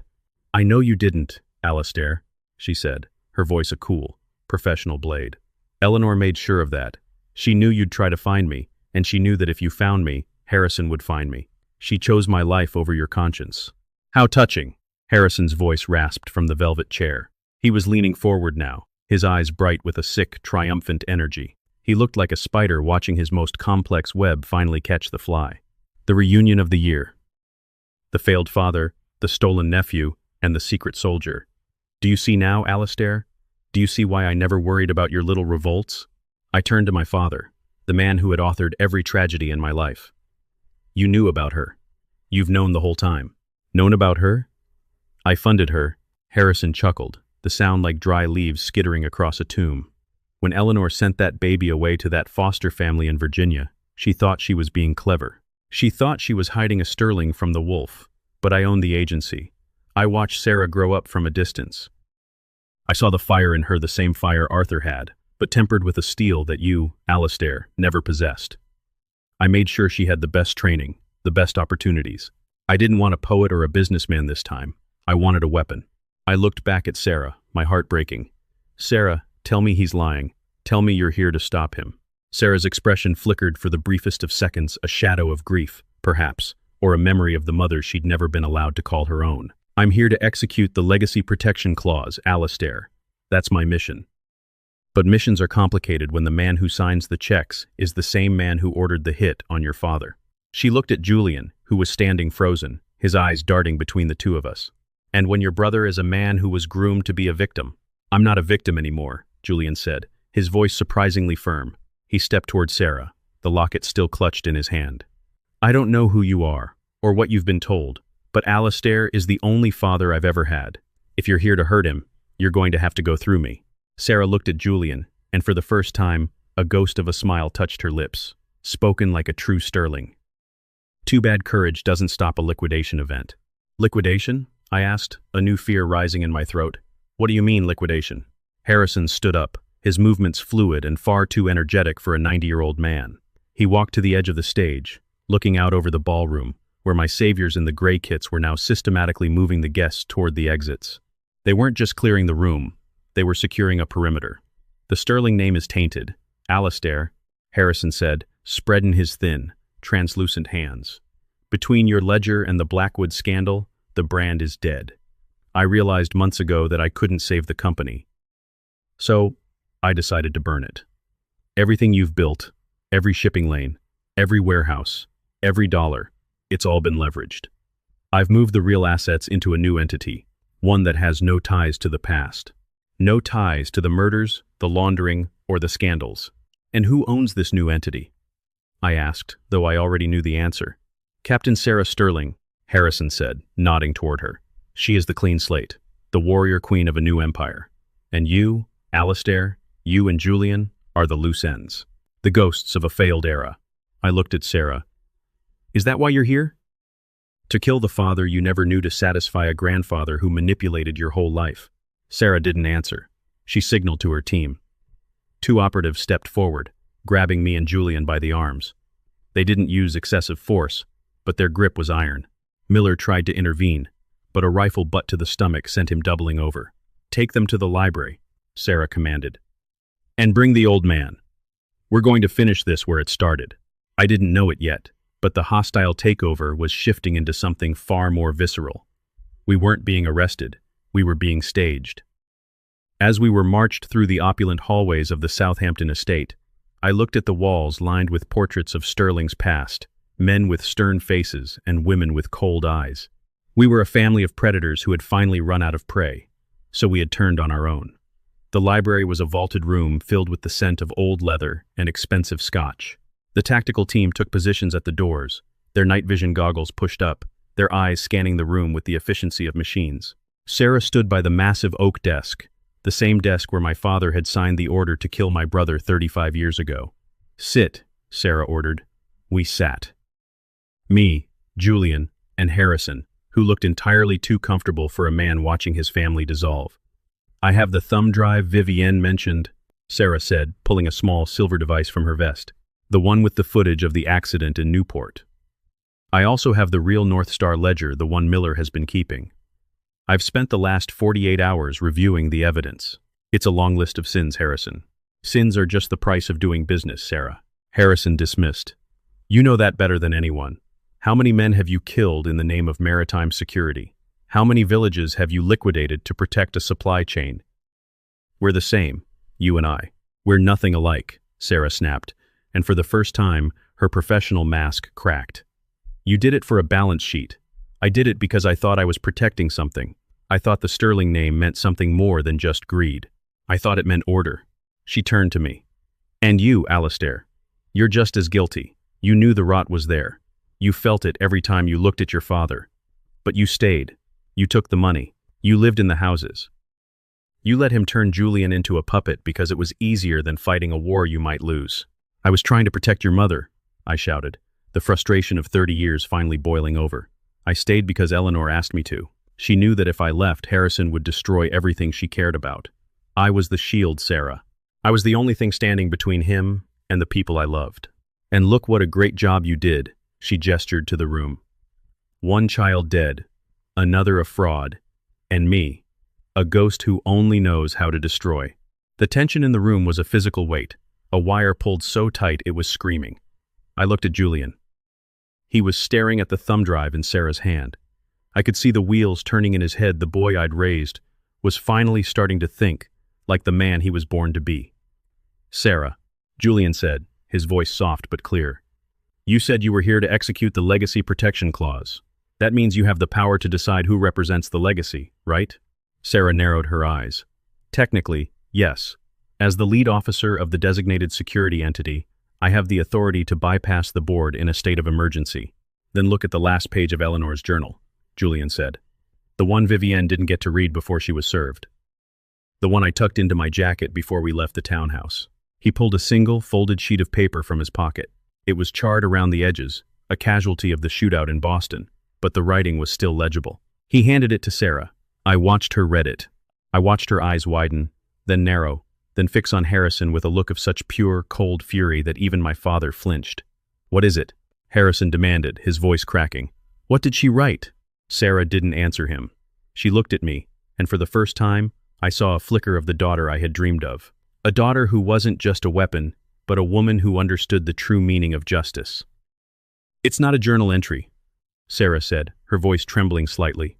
I know you didn't, Alistair, she said, her voice a cool, professional blade. Eleanor made sure of that. She knew you'd try to find me, and she knew that if you found me, Harrison would find me. She chose my life over your conscience. How touching, Harrison's voice rasped from the velvet chair. He was leaning forward now, his eyes bright with a sick, triumphant energy. He looked like a spider watching his most complex web finally catch the fly. The reunion of the year. The failed father, the stolen nephew, and the secret soldier. Do you see now, Alistair? Do you see why I never worried about your little revolts? I turned to my father, the man who had authored every tragedy in my life. You knew about her. You've known the whole time. Known about her? I funded her. Harrison chuckled, the sound like dry leaves skittering across a tomb. When Eleanor sent that baby away to that foster family in Virginia, she thought she was being clever. She thought she was hiding a Sterling from the wolf, but I owned the agency. I watched Sarah grow up from a distance. I saw the fire in her, the same fire Arthur had, but tempered with a steel that you, Alistair, never possessed. I made sure she had the best training, the best opportunities. I didn't want a poet or a businessman this time. I wanted a weapon. I looked back at Sarah, my heart breaking. Sarah, tell me he's lying. Tell me you're here to stop him. Sarah's expression flickered for the briefest of seconds, a shadow of grief, perhaps, or a memory of the mother she'd never been allowed to call her own. I'm here to execute the Legacy Protection Clause, Alistair. That's my mission. But missions are complicated when the man who signs the checks is the same man who ordered the hit on your father. She looked at Julian, who was standing frozen, his eyes darting between the two of us. And when your brother is a man who was groomed to be a victim. I'm not a victim anymore, Julian said, his voice surprisingly firm. He stepped toward Sarah, the locket still clutched in his hand. I don't know who you are, or what you've been told, but Alistair is the only father I've ever had. If you're here to hurt him, you're going to have to go through me. Sarah looked at Julian, and for the first time, a ghost of a smile touched her lips, spoken like a true sterling. Too bad courage doesn't stop a liquidation event. Liquidation? I asked, a new fear rising in my throat. What do you mean, liquidation? Harrison stood up, his movements fluid and far too energetic for a 90-year-old man. He walked to the edge of the stage, looking out over the ballroom, where my saviors in the gray kits were now systematically moving the guests toward the exits. They weren't just clearing the room, they were securing a perimeter. The sterling name is tainted. Alistair, Harrison said, spread in his thin, translucent hands. Between your ledger and the Blackwood scandal, the brand is dead. I realized months ago that I couldn't save the company. So, I decided to burn it. Everything you've built, every shipping lane, every warehouse, every dollar, it's all been leveraged. I've moved the real assets into a new entity, one that has no ties to the past. No ties to the murders, the laundering, or the scandals. And who owns this new entity? I asked, though I already knew the answer. Captain Sarah Sterling, Harrison said, nodding toward her. She is the clean slate, the warrior queen of a new empire. And you, Alistair, you and Julian, are the loose ends, the ghosts of a failed era. I looked at Sarah. Is that why you're here? To kill the father you never knew to satisfy a grandfather who manipulated your whole life. Sarah didn't answer. She signaled to her team. Two operatives stepped forward, grabbing me and Julian by the arms. They didn't use excessive force, but their grip was iron. Miller tried to intervene, but a rifle butt to the stomach sent him doubling over. Take them to the library, Sarah commanded. And bring the old man. We're going to finish this where it started. I didn't know it yet, but the hostile takeover was shifting into something far more visceral. We weren't being arrested, we were being staged. As we were marched through the opulent hallways of the Southampton estate, I looked at the walls lined with portraits of Sterling's past, men with stern faces and women with cold eyes. We were a family of predators who had finally run out of prey, so we had turned on our own. The library was a vaulted room filled with the scent of old leather and expensive scotch. The tactical team took positions at the doors, their night vision goggles pushed up, their eyes scanning the room with the efficiency of machines. Sarah stood by the massive oak desk, the same desk where my father had signed the order to kill my brother 35 years ago. Sit, Sarah ordered. We sat. Me, Julian, and Harrison, who looked entirely too comfortable for a man watching his family dissolve. I have the thumb drive Vivienne mentioned, Sarah said, pulling a small silver device from her vest. The one with the footage of the accident in Newport. I also have the real North Star ledger, the one Miller has been keeping. I've spent the last 48 hours reviewing the evidence. It's a long list of sins, Harrison. Sins are just the price of doing business, Sarah. Harrison dismissed. You know that better than anyone. How many men have you killed in the name of maritime security? How many villages have you liquidated to protect a supply chain? We're the same, you and I. We're nothing alike, Sarah snapped, and for the first time, her professional mask cracked. You did it for a balance sheet. I did it because I thought I was protecting something. I thought the Sterling name meant something more than just greed. I thought it meant order. She turned to me. And you, Alistair. You're just as guilty. You knew the rot was there. You felt it every time you looked at your father. But you stayed. You took the money. You lived in the houses. You let him turn Julian into a puppet because it was easier than fighting a war you might lose. I was trying to protect your mother, I shouted, the frustration of 30 years finally boiling over. I stayed because Eleanor asked me to. She knew that if I left, Harrison would destroy everything she cared about. I was the shield, Sarah. I was the only thing standing between him and the people I loved. And look what a great job you did, she gestured to the room. One child dead, another a fraud, and me, a ghost who only knows how to destroy. The tension in the room was a physical weight, a wire pulled so tight it was screaming. I looked at Julian. He was staring at the thumb drive in Sarah's hand. I could see the wheels turning in his head. The boy I'd raised was finally starting to think like the man he was born to be. "Sarah," Julian said, his voice soft but clear. "You said you were here to execute the Legacy Protection Clause. That means you have the power to decide who represents the legacy, right?" Sarah narrowed her eyes. "Technically, yes. As the lead officer of the designated security entity, I have the authority to bypass the board in a state of emergency." "Then look at the last page of Eleanor's journal," Julian said. "The one Vivienne didn't get to read before she was served. The one I tucked into my jacket before we left the townhouse." He pulled a single, folded sheet of paper from his pocket. It was charred around the edges, a casualty of the shootout in Boston, but the writing was still legible. He handed it to Sarah. I watched her read it. I watched her eyes widen, then narrow, then fix on Harrison with a look of such pure, cold fury that even my father flinched. "What is it?" Harrison demanded, his voice cracking. "What did she write?" Sarah didn't answer him. She looked at me, and for the first time, I saw a flicker of the daughter I had dreamed of. A daughter who wasn't just a weapon, but a woman who understood the true meaning of justice. "It's not a journal entry," Sarah said, her voice trembling slightly.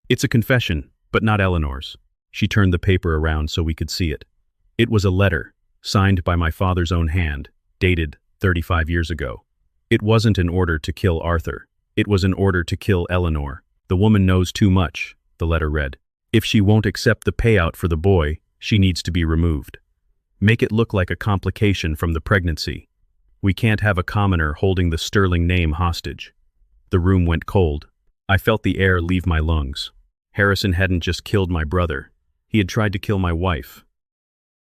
"It's a confession, but not Eleanor's." She turned the paper around so we could see it. It was a letter, signed by my father's own hand, dated 35 years ago. It wasn't an order to kill Arthur. It was an order to kill Eleanor. "The woman knows too much," the letter read. "If she won't accept the payout for the boy, she needs to be removed. Make it look like a complication from the pregnancy. We can't have a commoner holding the Sterling name hostage." The room went cold. I felt the air leave my lungs. Harrison hadn't just killed my brother. He had tried to kill my wife.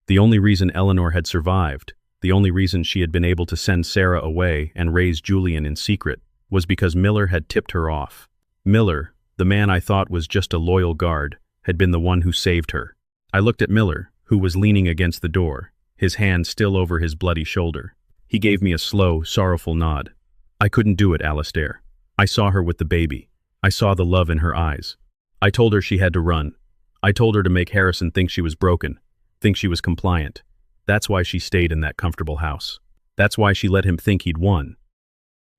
The only reason Eleanor had survived, the only reason she had been able to send Sarah away and raise Julian in secret, was because Miller had tipped her off. Miller, the man I thought was just a loyal guard, had been the one who saved her. I looked at Miller, who was leaning against the door, his hand still over his bloody shoulder. He gave me a slow, sorrowful nod. "I couldn't do it, Alistair. I saw her with the baby. I saw the love in her eyes. I told her she had to run. I told her to make Harrison think she was broken, think she was compliant. That's why she stayed in that comfortable house. That's why she let him think he'd won.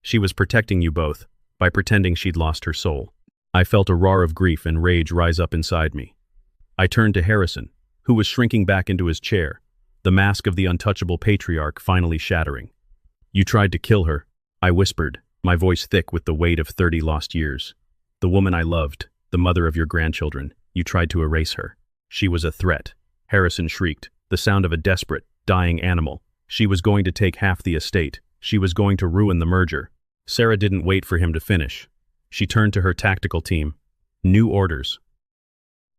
She was protecting you both, by pretending she'd lost her soul." I felt a roar of grief and rage rise up inside me. I turned to Harrison, who was shrinking back into his chair, the mask of the untouchable patriarch finally shattering. "You tried to kill her," I whispered, my voice thick with the weight of 30 lost years. "The woman I loved, the mother of your grandchildren, you tried to erase her. She was a threat." Harrison shrieked, the sound of a desperate, dying animal. "She was going to take half the estate. She was going to ruin the merger." Sarah didn't wait for him to finish. She turned to her tactical team. "New orders.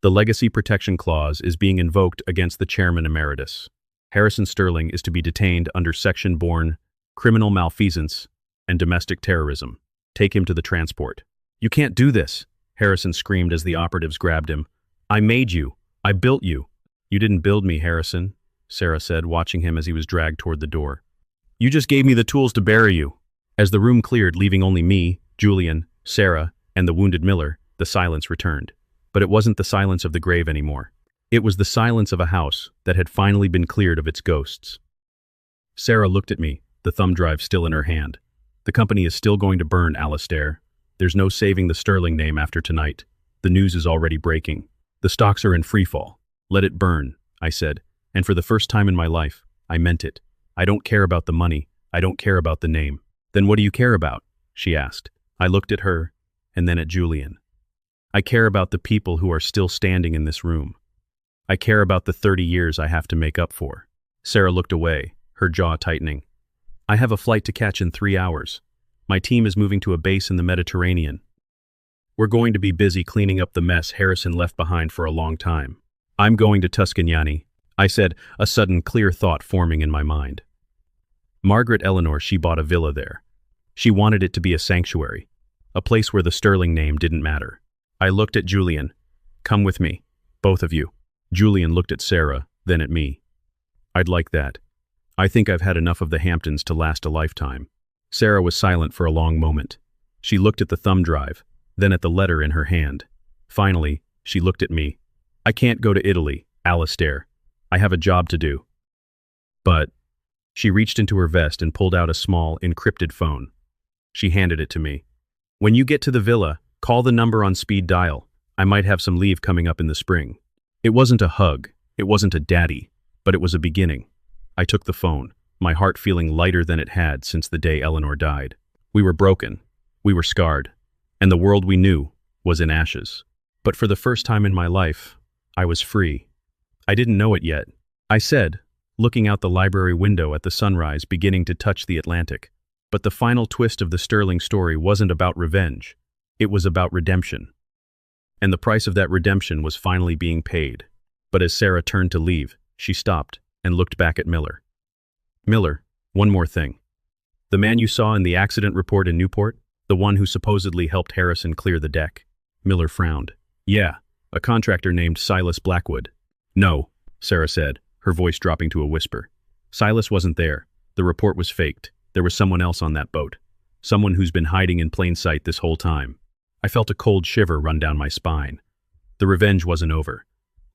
The Legacy Protection Clause is being invoked against the Chairman Emeritus. Harrison Sterling is to be detained under Section Born, Criminal Malfeasance, and Domestic Terrorism. Take him to the transport." "You can't do this," Harrison screamed as the operatives grabbed him. "I made you. I built you." "You didn't build me, Harrison," Sarah said, watching him as he was dragged toward the door. "You just gave me the tools to bury you." As the room cleared, leaving only me, Julian, Sarah, and the wounded Miller, the silence returned. But it wasn't the silence of the grave anymore. It was the silence of a house that had finally been cleared of its ghosts. Sarah looked at me, the thumb drive still in her hand. "The company is still going to burn, Alistair. There's no saving the Sterling name after tonight. The news is already breaking. The stocks are in freefall. Let it burn," I said, and for the first time in my life, I meant it. "I don't care about the money. I don't care about the name." "Then what do you care about?" she asked. I looked at her, and then at Julian. "I care about the people who are still standing in this room. I care about the 30 years I have to make up for." Sarah looked away, her jaw tightening. "I have a flight to catch in 3 hours. My team is moving to a base in the Mediterranean. We're going to be busy cleaning up the mess Harrison left behind for a long time. I'm going to Tuscany," I said, a sudden clear thought forming in my mind. Margaret Eleanor, she bought a villa there. She wanted it to be a sanctuary, a place where the Sterling name didn't matter. I looked at Julian. "Come with me, both of you." Julian looked at Sarah, then at me. "I'd like that. I think I've had enough of the Hamptons to last a lifetime." Sarah was silent for a long moment. She looked at the thumb drive, then at the letter in her hand. Finally, she looked at me. "I can't go to Italy, Alistair. I have a job to do." "But," She reached into her vest and pulled out a small, encrypted phone. She handed it to me. "When you get to the villa, call the number on speed dial. I might have some leave coming up in the spring." It wasn't a hug, it wasn't a daddy, but it was a beginning. I took the phone, my heart feeling lighter than it had since the day Eleanor died. We were broken, we were scarred, and the world we knew was in ashes. But for the first time in my life, I was free. I didn't know it yet. I said, looking out the library window at the sunrise beginning to touch the Atlantic. But the final twist of the Sterling story wasn't about revenge. It was about redemption. And the price of that redemption was finally being paid. But as Sarah turned to leave, she stopped and looked back at Miller. "Miller, one more thing. The man you saw in the accident report in Newport, the one who supposedly helped Harrison clear the deck?" Miller frowned. "Yeah, a contractor named Silas Blackwood." "No," Sarah said, her voice dropping to a whisper. "Silas wasn't there. The report was faked. There was someone else on that boat. Someone who's been hiding in plain sight this whole time." I felt a cold shiver run down my spine. The revenge wasn't over.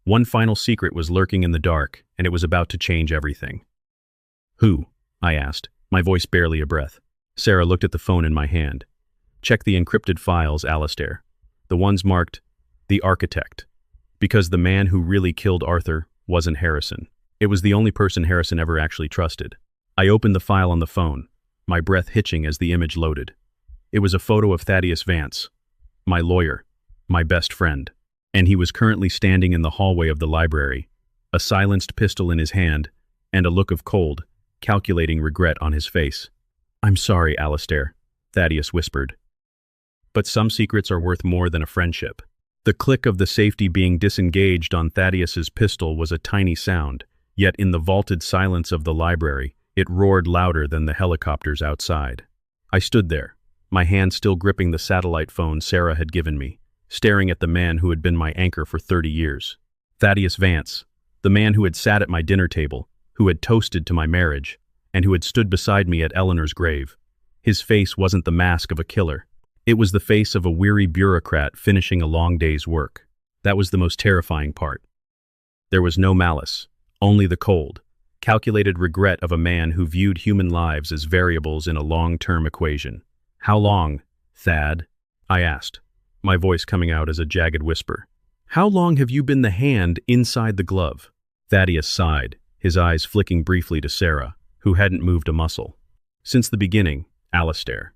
One final secret was lurking in the dark, and it was about to change everything. "Who?" I asked, my voice barely a breath. Sarah looked at the phone in my hand. "Check the encrypted files, Alistair. The ones marked, the architect. Because the man who really killed Arthur wasn't Harrison. It was the only person Harrison ever actually trusted." I opened the file on the phone, my breath hitching as the image loaded. It was a photo of Thaddeus Vance, my lawyer, my best friend. And he was currently standing in the hallway of the library, a silenced pistol in his hand, and a look of cold, calculating regret on his face. "I'm sorry, Alistair," Thaddeus whispered. "But some secrets are worth more than a friendship." The click of the safety being disengaged on Thaddeus's pistol was a tiny sound, yet in the vaulted silence of the library, it roared louder than the helicopters outside. I stood there, my hand still gripping the satellite phone Sarah had given me, staring at the man who had been my anchor for 30 years. Thaddeus Vance, the man who had sat at my dinner table, who had toasted to my marriage, and who had stood beside me at Eleanor's grave. His face wasn't the mask of a killer. It was the face of a weary bureaucrat finishing a long day's work. That was the most terrifying part. There was no malice, only the cold, calculated regret of a man who viewed human lives as variables in a long-term equation. "How long, Thad?" I asked, my voice coming out as a jagged whisper. "How long have you been the hand inside the glove?" Thaddeus sighed, his eyes flicking briefly to Sarah, who hadn't moved a muscle. "Since the beginning, Alistair.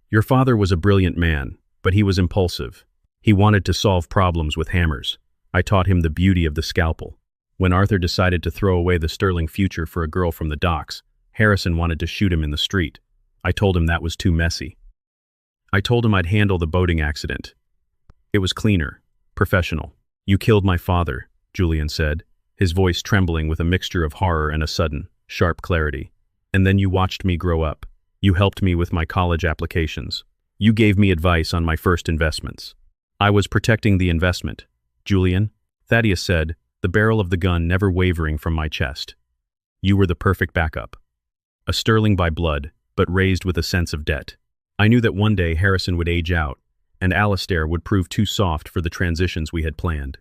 Your father was a brilliant man, but he was impulsive. He wanted to solve problems with hammers. I taught him the beauty of the scalpel. When Arthur decided to throw away the sterling future for a girl from the docks, Harrison wanted to shoot him in the street. I told him that was too messy. I told him I'd handle the boating accident. It was cleaner, professional. "You killed my father," Julian said, his voice trembling with a mixture of horror and a sudden, sharp clarity. "And then you watched me grow up. You helped me with my college applications. You gave me advice on my first investments." "I was protecting the investment, Julian," Thaddeus said, the barrel of the gun never wavering from my chest. "You were the perfect backup. A sterling by blood, but raised with a sense of debt. I knew that one day Harrison would age out, and Alistair would prove too soft for the transitions we had planned.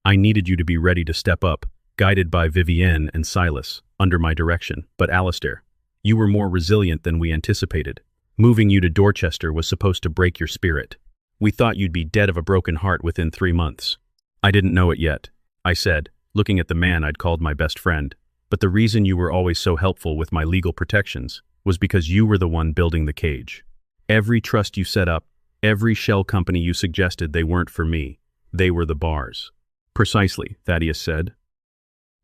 I needed you to be ready to step up, guided by Vivienne and Silas, under my direction. But Alistair, you were more resilient than we anticipated. Moving you to Dorchester was supposed to break your spirit. We thought you'd be dead of a broken heart within 3 months. I didn't know it yet," I said, looking at the man I'd called my best friend. "But the reason you were always so helpful with my legal protections was because you were the one building the cage. Every trust you set up, every shell company you suggested, they weren't for me. They were the bars." "Precisely," Thaddeus said.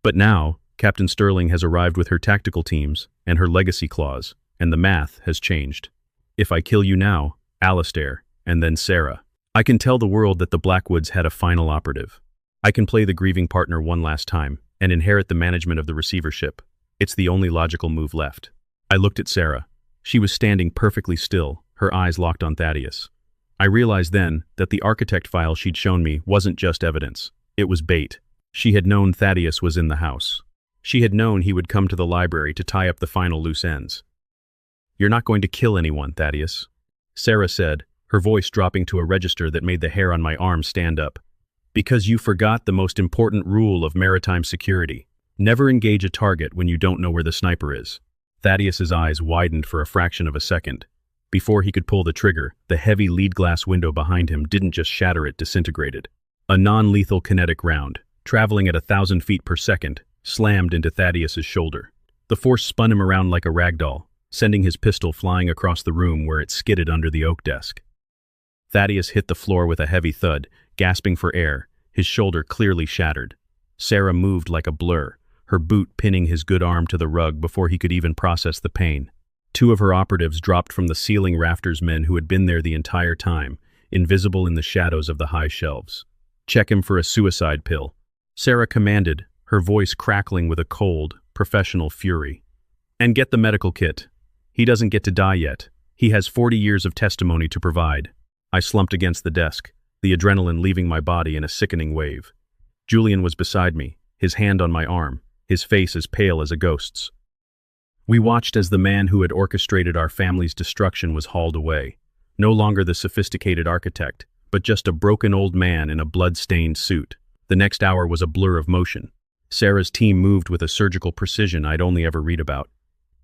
"But now, Captain Sterling has arrived with her tactical teams and her legacy clause, and the math has changed. If I kill you now, Alistair, and then Sarah, I can tell the world that the Blackwoods had a final operative. I can play the grieving partner one last time and inherit the management of the receivership. It's the only logical move left." I looked at Sarah. She was standing perfectly still, her eyes locked on Thaddeus. I realized then that the architect file she'd shown me wasn't just evidence. It was bait. She had known Thaddeus was in the house. She had known he would come to the library to tie up the final loose ends. "You're not going to kill anyone, Thaddeus," Sarah said, her voice dropping to a register that made the hair on my arm stand up. "Because you forgot the most important rule of maritime security. Never engage a target when you don't know where the sniper is. Thaddeus's eyes widened for a fraction of a second. Before he could pull the trigger, the heavy lead glass window behind him didn't just shatter, it disintegrated. A non-lethal kinetic round, traveling at 1,000 feet per second, slammed into Thaddeus's shoulder. The force spun him around like a ragdoll, sending his pistol flying across the room where it skidded under the oak desk. Thaddeus hit the floor with a heavy thud, gasping for air, his shoulder clearly shattered. Sarah moved like a blur, her boot pinning his good arm to the rug before he could even process the pain. Two of her operatives dropped from the ceiling rafters, men who had been there the entire time, invisible in the shadows of the high shelves. "Check him for a suicide pill," Sarah commanded, her voice crackling with a cold, professional fury. "And get the medical kit. He doesn't get to die yet. He has 40 years of testimony to provide." I slumped against the desk, the adrenaline leaving my body in a sickening wave. Julian was beside me, his hand on my arm, his face as pale as a ghost's. We watched as the man who had orchestrated our family's destruction was hauled away, no longer the sophisticated architect, but just a broken old man in a blood-stained suit. The next hour was a blur of motion. Sarah's team moved with a surgical precision I'd only ever read about.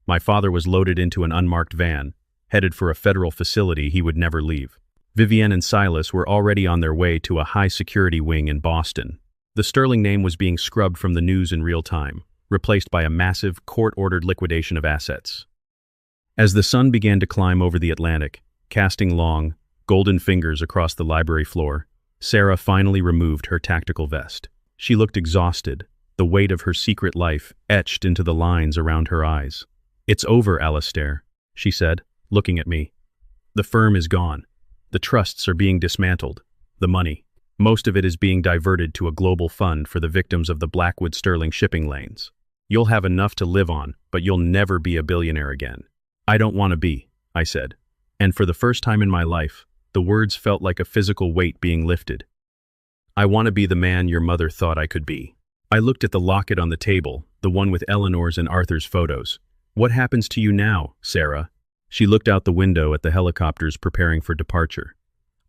My father was loaded into an unmarked van, headed for a federal facility he would never leave. Vivienne and Silas were already on their way to a high-security wing in Boston. The Sterling name was being scrubbed from the news in real time, replaced by a massive, court-ordered liquidation of assets. As the sun began to climb over the Atlantic, casting long, golden fingers across the library floor, Sarah finally removed her tactical vest. She looked exhausted, the weight of her secret life etched into the lines around her eyes. "It's over, Alistair," she said, looking at me. "The firm is gone. The trusts are being dismantled. The money, most of it is being diverted to a global fund for the victims of the Blackwood Sterling shipping lanes. You'll have enough to live on, but you'll never be a billionaire again." "I don't want to be," I said. And for the first time in my life, the words felt like a physical weight being lifted. "I want to be the man your mother thought I could be." I looked at the locket on the table, the one with Eleanor's and Arthur's photos. "What happens to you now, Sarah?" She looked out the window at the helicopters preparing for departure.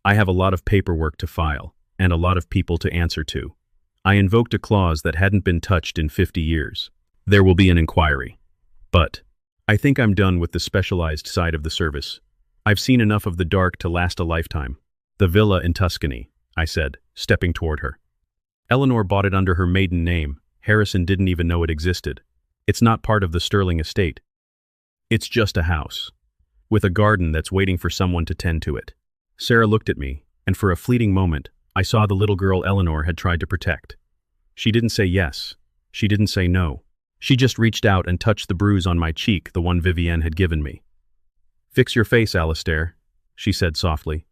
"I have a lot of paperwork to file, and a lot of people to answer to." I invoked a clause that hadn't been touched in 50 years. "There will be an inquiry. But I think I'm done with the specialized side of the service. I've seen enough of the dark to last a lifetime." "The villa in Tuscany," I said, stepping toward her. "Eleanor bought it under her maiden name. Harrison didn't even know it existed. It's not part of the Sterling estate. It's just a house, with a garden that's waiting for someone to tend to it." Sarah looked at me, and for a fleeting moment, I saw the little girl Eleanor had tried to protect. She didn't say yes. She didn't say no. She just reached out and touched the bruise on my cheek, the one Vivienne had given me. "Fix your face, Alistair," she said softly.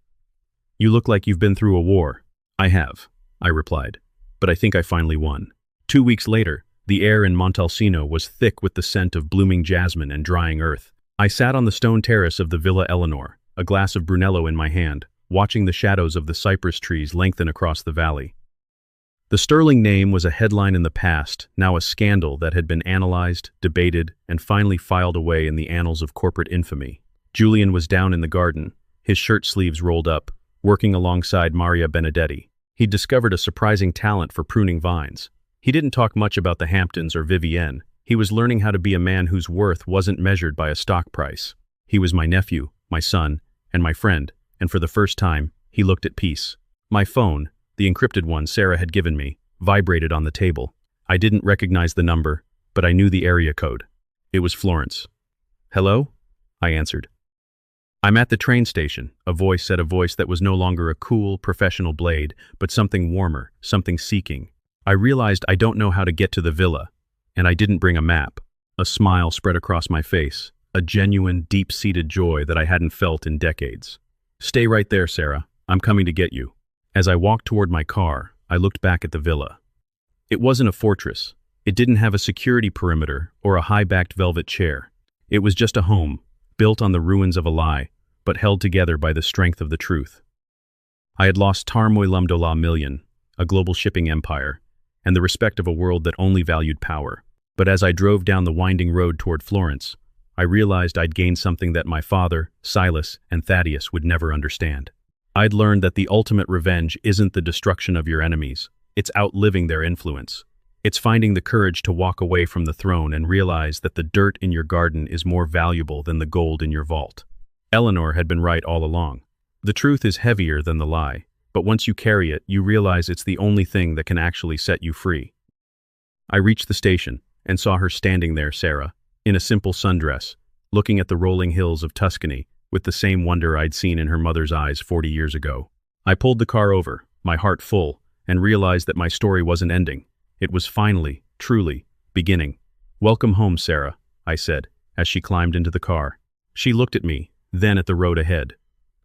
"You look like you've been through a war." "I have," I replied, "but I think I finally won." 2 weeks later, the air in Montalcino was thick with the scent of blooming jasmine and drying earth. I sat on the stone terrace of the Villa Eleanor, a glass of Brunello in my hand, watching the shadows of the cypress trees lengthen across the valley. The Sterling name was a headline in the past, now a scandal that had been analyzed, debated, and finally filed away in the annals of corporate infamy. Julian was down in the garden, his shirt sleeves rolled up, working alongside Maria Benedetti. He'd discovered a surprising talent for pruning vines. He didn't talk much about the Hamptons or Vivienne. He was learning how to be a man whose worth wasn't measured by a stock price. He was my nephew, my son, and my friend, and for the first time, he looked at peace. My phone, the encrypted one Sarah had given me, vibrated on the table. I didn't recognize the number, but I knew the area code. It was Florence. "Hello?" I answered. "I'm at the train station," a voice said, a voice that was no longer a cool, professional blade, but something warmer, something seeking. I realized I don't know how to get to the villa, and I didn't bring a map. A smile spread across my face, a genuine, deep-seated joy that I hadn't felt in decades. "Stay right there, Sarah. I'm coming to get you." As I walked toward my car, I looked back at the villa. It wasn't a fortress. It didn't have a security perimeter or a high-backed velvet chair. It was just a home, built on the ruins of a lie, but held together by the strength of the truth. I had lost $1 million, a global shipping empire, and the respect of a world that only valued power. But as I drove down the winding road toward Florence, I realized I'd gained something that my father, Silas, and Thaddeus would never understand. I'd learned that the ultimate revenge isn't the destruction of your enemies, it's outliving their influence. It's finding the courage to walk away from the throne and realize that the dirt in your garden is more valuable than the gold in your vault. Eleanor had been right all along. The truth is heavier than the lie, but once you carry it, you realize it's the only thing that can actually set you free. I reached the station and saw her standing there, Sarah, in a simple sundress, looking at the rolling hills of Tuscany with the same wonder I'd seen in her mother's eyes 40 years ago. I pulled the car over, my heart full, and realized that my story wasn't ending. It was finally, truly, beginning. "Welcome home, Sarah," I said, as she climbed into the car. She looked at me, then at the road ahead.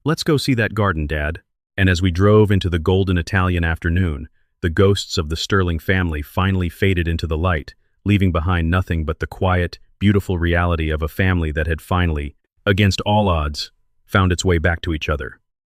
"Let's go see that garden, Dad." And as we drove into the golden Italian afternoon, the ghosts of the Sterling family finally faded into the light, leaving behind nothing but the quiet, beautiful reality of a family that had finally, against all odds, found its way back to each other.